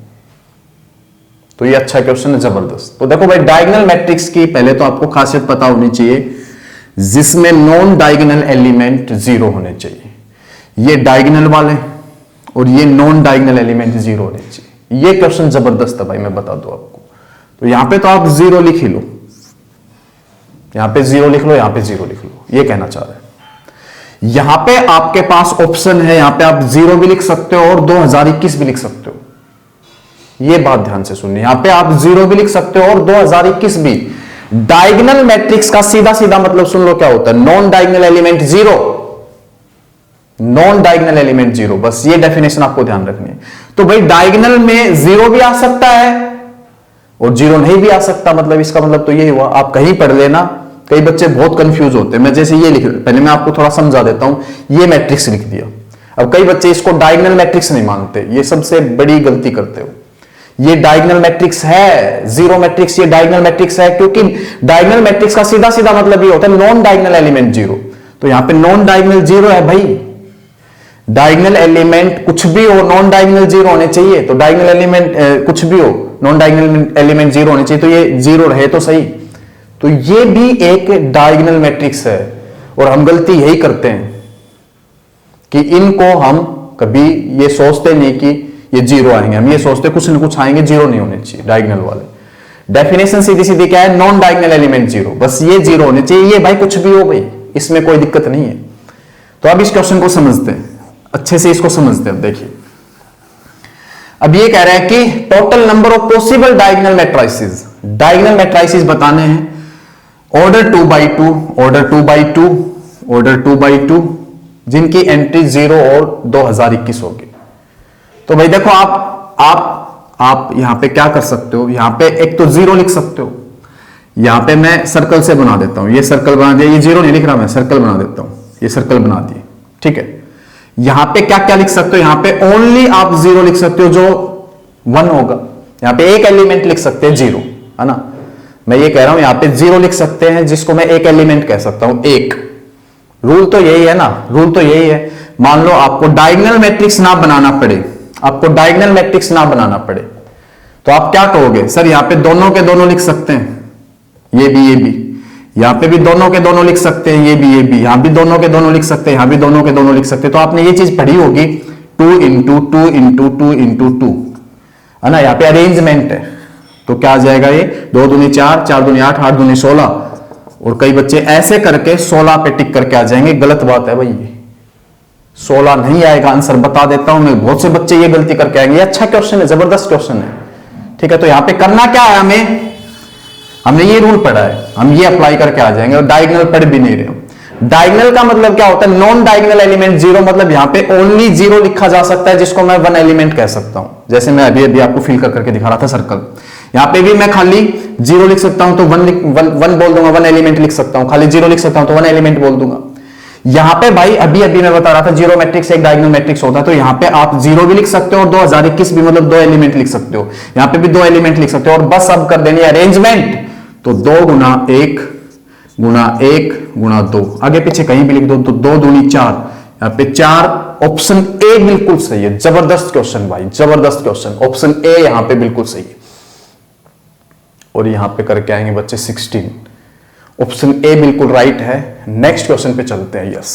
तो ये अच्छा क्वेश्चन है, जबरदस्त। तो देखो भाई डायगोनल मैट्रिक्स की पहले तो आपको खासियत पता होनी चाहिए, जिसमें नॉन डायगोनल एलिमेंट 0 होने चाहिए। ये डायगोनल वाले और ये नॉन डायगोनल एलिमेंट 0 होने चाहिए। ये क्वेश्चन जबरदस्त है भाई, मैं बता दूं आपको। तो यहां पे तो आप 0 लिख ही लो, यहां पे 0 लिख लो, यहां पे 0 लिख लो, ये कहना चाह रहे हैं। यहां पे आपके पास ऑप्शन है, यहां पे आप 0 भी लिख सकते हो और 2021 भी लिख सकते हो। ये बात ध्यान से सुनिए, यहां पे आप 0 भी लिख सकते हो और 2021 भी। डायगोनल मैट्रिक्स का सीधा सीधा मतलब सुन लो क्या होता है, non diagonal element 0, non diagonal element 0, बस ये डेफिनेशन आपको ध्यान रखनी है। तो भाई डायगोनल में 0 भी आ सकता है और 0 नहीं भी आ सकता, मतलब इसका मतलब तो यही हुआ। आप कहीं पढ़ लेना, कई बच्चे बहुत कंफ्यूज होते हैं। मैं जैसे ये लिख, पहले मैं आपको थोड़ा समझा देता हूं, ये मैट्रिक्स लिख दिया। अब कई बच्चे इसको डायगोनल मैट्रिक्स नहीं मानते, ये सबसे बड़ी गलती करते हो। ये डायगोनल मैट्रिक्स है, 0 मैट्रिक्स ये डायगोनल मैट्रिक्स है, क्योंकि डायगोनल मैट्रिक्स का सीधा सीधा मतलब ये होता है नॉन डायगोनल एलिमेंट 0। तो यहां पे नॉन डायगोनल 0 है भाई, डायगोनल एलिमेंट कुछ भी हो, नॉन डायगोनल जीरो होने चाहिए। तो डायगोनल एलिमेंट कुछ भी हो, नॉन डायगोनल एलिमेंट जीरो होने चाहिए। तो ये जीरो रहे तो सही। तो ये भी एक डायगोनल मैट्रिक्स है और हम गलती यही करते हैं कि इनको हम कभी ये सोचते नहीं कि ये जीरो आएंगे, हम ये सोचते कुछ ना कुछ आएंगे, जीरो नहीं होने चाहिए डायगोनल वाले। डेफिनेशन सीधी सीधी क्या है, नॉन डायगोनल एलिमेंट जीरो, बस ये जीरो होने चाहिए। ये भाई कुछ भी हो भाई, इसमें कोई दिक्कत नहीं है। तो अब इस क्वेश्चन को समझते हैं, अच्छे से इसको समझते हैं। देखिए अब ये कह रहा है कि total number of possible diagonal matrices, diagonal matrices बताने हैं, order 2x2, order 2x2, order 2x2, जिनकी एंट्री 0 और 2021 होगी। तो भाई देखो आप यहां पे क्या कर सकते हो, यहां पे एक तो 0 लिख सकते हो। यहां पे मैं सर्कल से बना देता हूं, ये सर्कल बना दिया, ये 0 नहीं लिख रहा, मैं सर्कल बना देता हूं, ये सर्कल बना दिए, ठीक है। यहां पे क्या क्या लिख सकते हो, यहां पे ओनली आप 0 लिख सकते हो जो 1 होगा। यहां पे एक एलिमेंट लिख सकते हैं 0, है ना। मैं ये कह रहा हूं यहां पे 0 लिख सकते हैं जिसको मैं एक एलिमेंट कह सकता हूं, एक। रूल तो यही है ना, रूल तो यही है। मान लो आपको डायगोनल मैट्रिक्स ना बनाना पड़े, आपको डायगोनल मैट्रिक्स ना बनाना पड़े, तो आप क्या कहोगे, सर यहां पे दोनों के दोनों लिख सकते हैं, ये भी, यहां पे भी दोनों के दोनों लिख सकते हैं, ये भी, यहां भी दोनों के दोनों लिख सकते हैं, यहां भी दोनों के दोनों लिख सकते हैं। तो आपने ये चीज पढ़ी होगी 2 इंटू 2 इंटू 2 इंटू 2, है ना। यहां पे अरेंजमेंट है, तो क्या आ जाएगा, ये 2 दूनी 4, 4 दूनी 8, 8 दूनी 16, और कई बच्चे ऐसे करके 16 पे टिक करके आ जाएंगे। गलत बात है भाई, ये 16 नहीं आएगा आंसर, बता देता हूं मैं। बहुत से बच्चे ये गलती करके आएंगे। ये अच्छा क्वेश्चन है, जबरदस्त क्वेश्चन है, ठीक है। तो यहां पे करना क्या है, हमने ये रूल पढ़ा है, हम ये अप्लाई करके आ जाएंगे। और डायगोनल पढ़ भी नहीं रहे। डायगोनल का मतलब क्या होता है, नॉन डायगोनल एलिमेंट 0, मतलब यहां पे ओनली 0 लिखा जा सकता है जिसको मैं 1 एलिमेंट कह सकता हूं। जैसे मैं अभी आपको फिल करके दिखा रहा था सर्कल, यहां पे भी मैं खाली 0 लिख सकता हूं तो 1 बोल दूंगा, 1 एलिमेंट लिख सकता हूं। खाली 0 लिख सकता हूं तो 1 एलिमेंट बोल दूंगा। यहां पे भाई अभी मैं बता रहा था जीरो मैट्रिक्स एक डायगोनल मैट्रिक्स होता है। तो यहां पे आप 0 भी लिख सकते हो और 2021 भी, मतलब 2 एलिमेंट लिख सकते हो। यहां पे भी 2 एलिमेंट लिख सकते हो। और बस अब कर देनी अरेंजमेंट, तो 2 गुना 1 गुना 1 गुना 2, आगे पीछे कहीं भी लिख दो, तो 2 दूनी 4, यहां पे 4। ऑप्शन ए बिल्कुल सही है, जबरदस्त क्वेश्चन भाई, जबरदस्त क्वेश्चन। ऑप्शन ए यहां पे बिल्कुल सही है। और यहां पे करके आएंगे बच्चे 16, ऑप्शन ए बिल्कुल राइट है। नेक्स्ट क्वेश्चन पे चलते हैं। यस,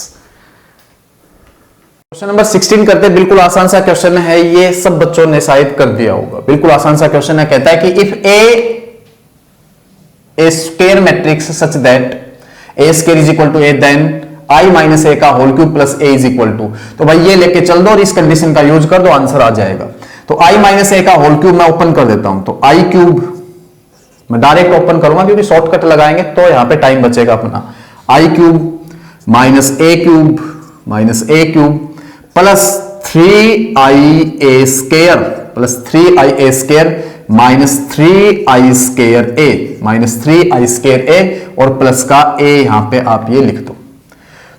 क्वेश्चन नंबर 16 करते हैं। बिल्कुल आसान सा क्वेश्चन है, ये सब बच्चों ने शायद कर दिया होगा। बिल्कुल आसान सा क्वेश्चन है, कहता है कि if A square matrix such that A square is equal to A, then i minus A का whole cube plus A is equal to. तो भाई ये लेके चल दो और इस कंडीशन का यूज कर दो, आंसर आ जाएगा। तो i माइनस ए का होल क्यूब मैं ओपन कर देता हूं, तो i क्यूब मैं डायरेक्ट ओपन करूंगा क्योंकि शॉर्टकट लगाएंगे तो यहां पे टाइम बचेगा अपना। i cube minus A cube plus 3ia square plus 3ia square minus 3i square A, minus 3i square A, और प्लस का a यहां पे आप ये लिख दो।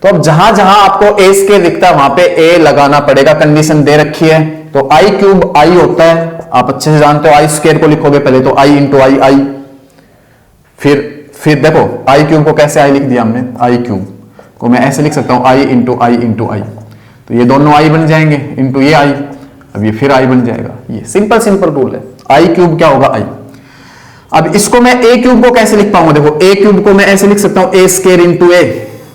तो अब जहां जहां आपको a स्क्वायर दिखता है वहां पे a लगाना पड़ेगा, कंडीशन दे रखी है। तो i क्यूब i होता है, आप अच्छे से जानते हो। i स्क्वायर को लिखोगे पहले तो i इंटू आई, फिर देखो i क्यूब को कैसे i लिख दिया हमने, i क्यूब को मैं ऐसे लिख सकता हूं i इंटू आई, तो ये दोनों i बन जाएंगे इंटू ये i, अब ये फिर i बन जाएगा। ये सिंपल रूल है। i क्यूब क्या होगा, i। अब इसको मैं a क्यूब को कैसे लिख पाऊंगा, देखो a क्यूब को मैं ऐसे लिख सकता हूं a स्क्वायर इंटू ए,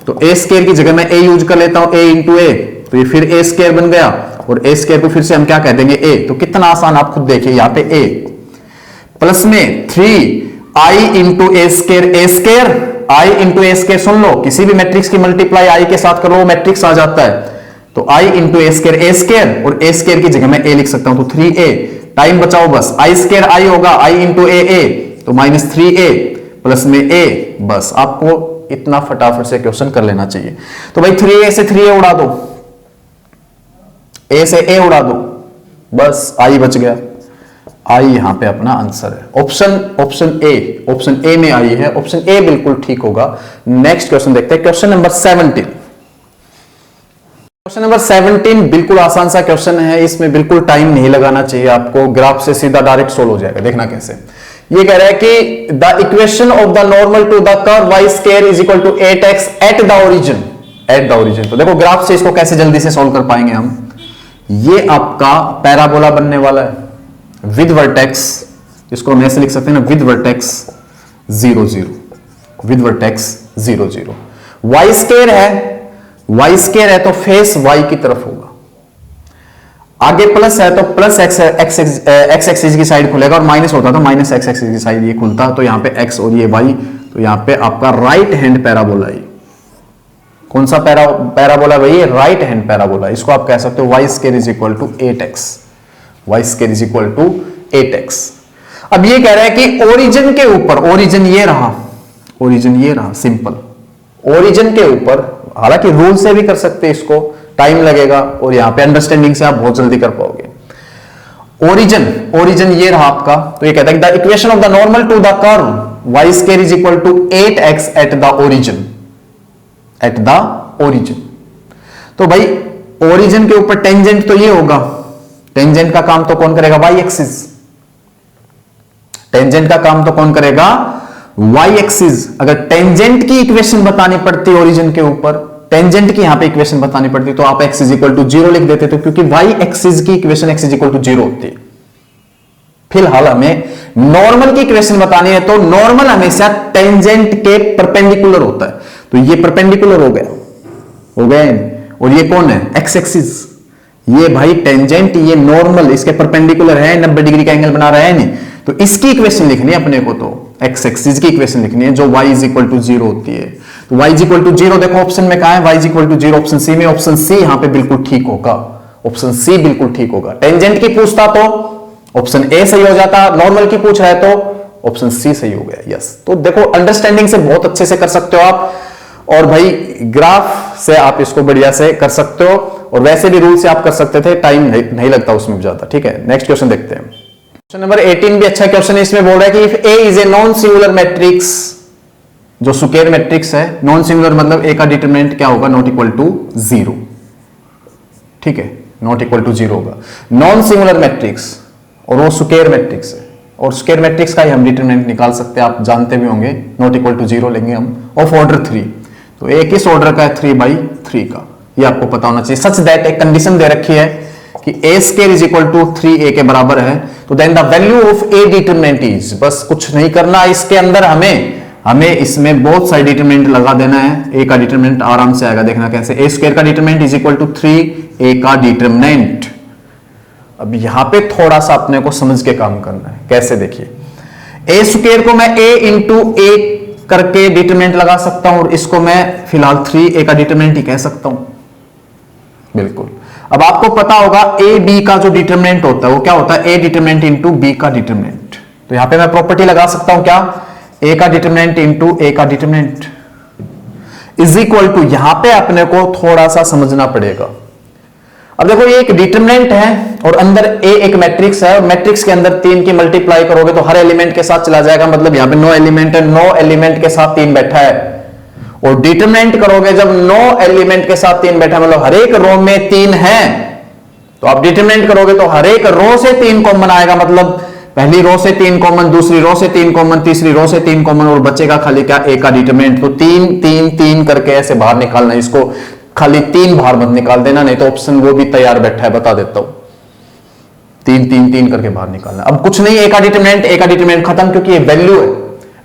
तो a स्क्वायर की जगह मैं a यूज कर लेता हूं, a इंटू ए, तो ये फिर a स्क्वायर बन गया, और a स्क्वायर को फिर से हम क्या कह देंगे a। तो कितना आसान, आप खुद देखिए यहां पे a प्लस में 3i into A square, i into A square सुन लो, किसी भी मैट्रिक्स की मल्टीप्लाई i के साथ करो वो मैट्रिक्स आ जाता है। तो i इंटू ए स्क्वायर, और a स्क्वायर की जगह मैं a लिख सकता हूं, तो 3a, टाइम बचाओ बस, i स्क्वायर i होगा, i इंटू ए, तो माइनस 3a प्लस में a, बस आपको इतना फटाफट से क्वेश्चन कर लेना चाहिए। तो भाई 3a से 3a उड़ा दो, a से a उड़ा दो, बस i बच गया। i यहां पे अपना आंसर है। ऑप्शन ए में आई है, ऑप्शन ए बिल्कुल ठीक होगा। नेक्स्ट क्वेश्चन देखते हैं, क्वेश्चन नंबर 17। क्वेश्चन नंबर 17 बिल्कुल आसान सा क्वेश्चन है, इसमें बिल्कुल टाइम नहीं लगाना चाहिए आपको, ग्राफ से सीधा डायरेक्ट सोल्व हो जाएगा। देखना कैसे, ये कह रहा है कि the equation of the normal to the curve y square is equal to 8x at the origin, at the origin. तो देखो ग्राफ से इसको कैसे जल्दी से सॉल्व कर पाएंगे हम। ये आपका पैराबोला बनने वाला है विद वर्टेक्स, इसको हम ऐसे लिख सकते हैं ना, with vertex 0 0, with vertex 0 0। Y square है, वाई स्केयर है तो फेस वाई की तरफ होगा, आगे प्लस है तो प्लस एक्स एक्सिस की साइड खुलेगा, और माइनस होता तो माइनस एक्स एक्सिस की साइड ये खुलता, तो यहां पे एक्स और ये वाई, तो यहां पे आपका राइट हैंड पैराबोला है। कौन सा पैराबोला भाई? Right hand parabola. इसको आप कह सकते हो y square is equal to 8x, y square is equal to 8x। अब ये कह रहा है कि ओरिजिन के ऊपर, ओरिजिन ये रहा, ओरिजिन ये रहा, सिंपल ओरिजिन के ऊपर, हालांकि रूल से भी कर सकते हैं इसको, टाइम लगेगा, और यहां पे अंडरस्टैंडिंग से आप बहुत जल्दी कर पाओगे। ओरिजिन, ओरिजिन ये रहा आपका, तो ये कहता है the equation of the normal to the curve y square is equal to 8x at the origin, at the origin. तो भाई ओरिजिन के ऊपर टेंजेंट तो ये होगा, टेंजेंट का काम तो कौन करेगा? Y axis. टेंजेंट का काम तो कौन करेगा? Y axis. अगर टेंजेंट की इक्वेशन बतानी पड़ती ओरिजिन के ऊपर, टेंजेंट की यहां पे इक्वेशन बतानी पड़ती, तो आप x इज इक्वल टू 0 लिख देते, तो क्योंकि वाई एक्सिस की equation x is equal to 0 होती है। फिलहाल हमें नॉर्मल की इक्वेशन बतानी है, तो नॉर्मल हमेशा टेंजेंट के परपेंडिकुलर होता है, तो ये परपेंडिकुलर हो गया, हो गए। और ये कौन है? X axis. ये भाई टेंजेंट, ये नॉर्मल इसके परपेंडिकुलर है, 90 डिग्री का एंगल बना रहा है नहीं, तो इसकी इक्वेशन लिखनी है अपने को, तो एक्स एक्सिस की इक्वेशन लिखनी है जो y इज इक्वल टू 0 होती है। तो y इज इक्वल टू 0 देखो ऑप्शन में कहा है, y is equal to 0 option C में, ऑप्शन सी यहां पे बिल्कुल ठीक होगा, ऑप्शन सी बिल्कुल ठीक होगा। टेंजेंट की पूछता तो ऑप्शन ए सही हो जाता, नॉर्मल की पूछ रहा है तो ऑप्शन सी सही हो गया। यस, तो देखो अंडरस्टैंडिंग से बहुत अच्छे से कर सकते हो आप, और भाई ग्राफ से आप इसको बढ़िया से कर सकते हो, और वैसे भी रूल से आप कर सकते थे, टाइम नहीं लगता उसमें ज्यादा। ठीक है, नेक्स्ट क्वेश्चन देखते हैं। क्वेश्चन नंबर 18 भी अच्छा क्वेश्चन है। इसमें बोल रहा है कि if A is a non singular matrix, जो स्क्वायर मैट्रिक्स है, नॉन सिंगुलर मतलब ए का डिटरमिनेंट क्या होगा? Not equal to 0। ठीक है, नॉट इक्वल टू 0 होगा। नॉन सिंगुलर मैट्रिक्स और वो स्क्वायर मैट्रिक्स है, और स्क्वायर मैट्रिक्स का ही हम डिटरमिनेंट निकाल सकते हैं, आप जानते भी होंगे। नॉट इक्वल टू 0 लेंगे हम, ऑफ ऑर्डर 3, तो ए किस ऑर्डर का है? 3/3 का, ये आपको पता होना चाहिए। सच दैट एक कंडीशन दे रखी है कि A square is equal to 3a के बराबर है, तो then the value of A determinant is, बस कुछ नहीं करना इसके अंदर, हमें इसमें बहुत सारे डिटरमिनेंट लगा देना है। ए का डिटरमिनेंट आराम से आएगा, देखना कैसे। ए स्क्वायर का determinant is equal to 3a का डिटरमिनेंट। अब यहां पे थोड़ा सा अपने को समझ के काम करना है, कैसे देखिए। ए स्क्वायर को मैं a इंटू ए करके डिटरमिनेंट लगा सकता हूं, और इसको मैं फिलहाल 3a का डिटरमिनेंट ही कह सकता हूं, बिल्कुल। अब आपको पता होगा ए बी का जो डिटरमिनेंट होता है वो क्या होता है? ए डिटरमिनेंट इंटू बी का डिटरमिनेंट। तो यहां पे मैं प्रॉपर्टी लगा सकता हूं क्या? ए का डिटरमिनेंट इंटू ए का डिटरमिनेंट इज इक्वल टू, यहां पे अपने को थोड़ा सा समझना पड़ेगा। अब देखो ये एक डिटरमिनेंट है और अंदर ए एक मैट्रिक्स है, और मैट्रिक्स के अंदर 3 की मल्टीप्लाई करोगे तो हर एलिमेंट के साथ चला जाएगा, मतलब यहां पे 9 एलिमेंट है, 9 एलिमेंट के साथ 3 बैठा है। और डिटरमिनेंट करोगे जब 9 एलिमेंट के साथ 3 बैठा, मतलब हर एक रो में 3 है, तो आप डिटरमिनेंट करोगे तो हर एक रो से 3 कॉमन आएगा, मतलब पहली रो से 3 कॉमन, दूसरी रो से 3 कॉमन, तीसरी रो से 3 कॉमन, और बचेगा खाली क्या? ए का डिटरमिनेंट। तो 3 3 3 करके ऐसे बाहर निकालना, इसको खाली 3 बाहर मत निकाल देना, नहीं तो ऑप्शन वो भी तैयार बैठा है, बता देता हूं। 3 3 3 करके बाहर निकालना। अब कुछ नहीं, ए का डिटरमिनेंट खत्म, क्योंकि ये वैल्यू है,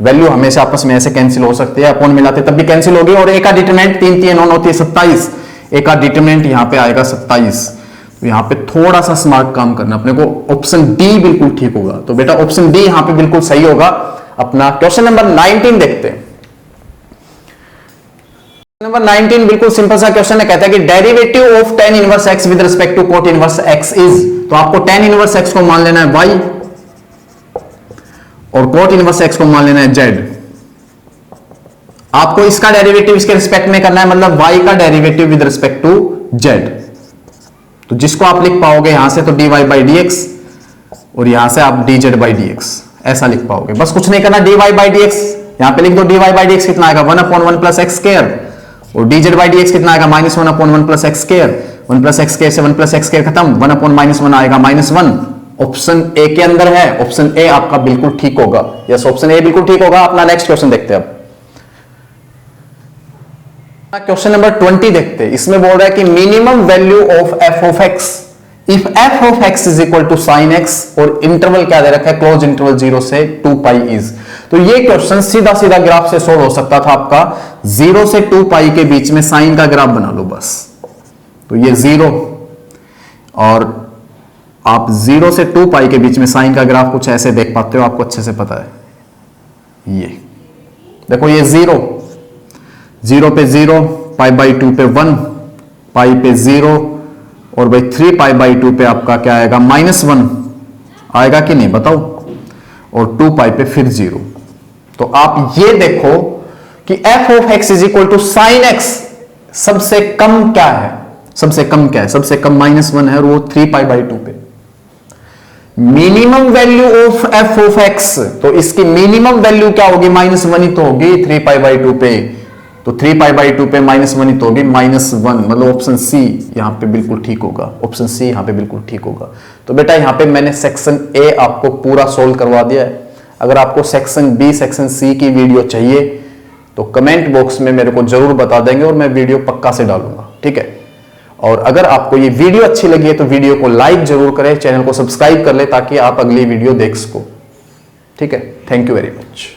वैल्यू हमेशा आपस में ऐसे कैंसिल हो सकती है, अपॉन मिलाते तब भी कैंसिल होगी। और ए का डिटरमिनेंट 3 3 9 होती है 27, ए का डिटरमिनेंट यहां पे आएगा 27। तो यहां पे थोड़ा सा स्मार्ट काम करना अपने को, ऑप्शन डी बिल्कुल ठीक होगा। तो बेटा ऑप्शन डी यहां पे बिल्कुल सही होगा अपना। क्वेश्चन नंबर 19 देखते हैं। नंबर 19 बिल्कुल सिंपल सा क्वेश्चन है, कहता है कि derivative of tan inverse x with respect to cot inverse x is, तो आपको tan इनवर्स x को मान लेना है y और cot इनवर्स x को मान लेना है z। आपको इसका डेरिवेटिव इसके रिस्पेक्ट में करना है, मतलब y का derivative with respect to z। तो जिसको आप लिख पाओगे यहां से तो dy बाई dx, और यहां से आप dz बाई dx ऐसा लिख पाओगे। बस कुछ नहीं करना, dy बाई dx यहां पे लिख दो। dy बाई dx कितना आएगा? 1/1 प्लस एक्स स्क्वायर, और dz बाई dx कितना आएगा? -1/1 plus x square. 1 plus x square से 1 प्लस एक्स स्क्वायर खत्म, 1/-1 आएगा -1। ऑप्शन ए के अंदर है, ऑप्शन ए आपका बिल्कुल ठीक होगा। यस, ऑप्शन ए बिल्कुल ठीक होगा। अपना नेक्स्ट क्वेश्चन देखते हैं अब। क्वेश्चन नंबर 20 देखते हैं। इसमें बोल रहा है कि minimum value of F of X if F of X is equal to sine X, और इंटरवल क्या दे रखा है, क्लोज इंटरवल 0 से 2 पाई इज। तो ये क्वेश्चन सीधा सीधा ग्राफ से सोल्व हो सकता था आपका। 0 से 2 पाई के बीच में साइन का ग्राफ बना लो बस। तो ये 0 और आप 0 से 2 पाई के बीच में साइन का ग्राफ कुछ ऐसे देख पाते हो, आपको अच्छे से पता है। ये देखो, ये 0 पे 0, पाई बाई 2 पे 1, पाई पे 0, और भाई 3 पाई बाई 2 पे आपका क्या आएगा, -1 आएगा कि नहीं बताओ, और 2 पाई पे फिर 0। तो आप ये देखो कि f of x is equal to sine X, सबसे कम क्या है, सबसे कम क्या है, सबसे कम -1 है, और वो 3 पाई बाई 2 पे। Minimum value of f of x, तो इसकी मिनिमम वैल्यू क्या होगी, -1 ही तो होगी 3 पाई बाई 2 पे। तो 3 पाई बाई 2 पे -1 ही तो होगी, -1, मतलब ऑप्शन सी यहां पे बिल्कुल ठीक होगा, ऑप्शन सी यहां पे बिल्कुल ठीक होगा। तो बेटा यहां पे मैंने सेक्शन ए आपको पूरा सोल्व करवा दिया है। अगर आपको सेक्शन बी, सेक्शन सी की वीडियो चाहिए तो कमेंट बॉक्स में मेरे को जरूर बता देंगे, और मैं वीडियो पक्का से डालूंगा, ठीक है। और अगर आपको ये वीडियो अच्छी लगी है तो वीडियो को लाइक जरूर करें, चैनल को सब्सक्राइब कर ले ताकि आप अगली वीडियो देख सको, ठीक है। Thank you very much.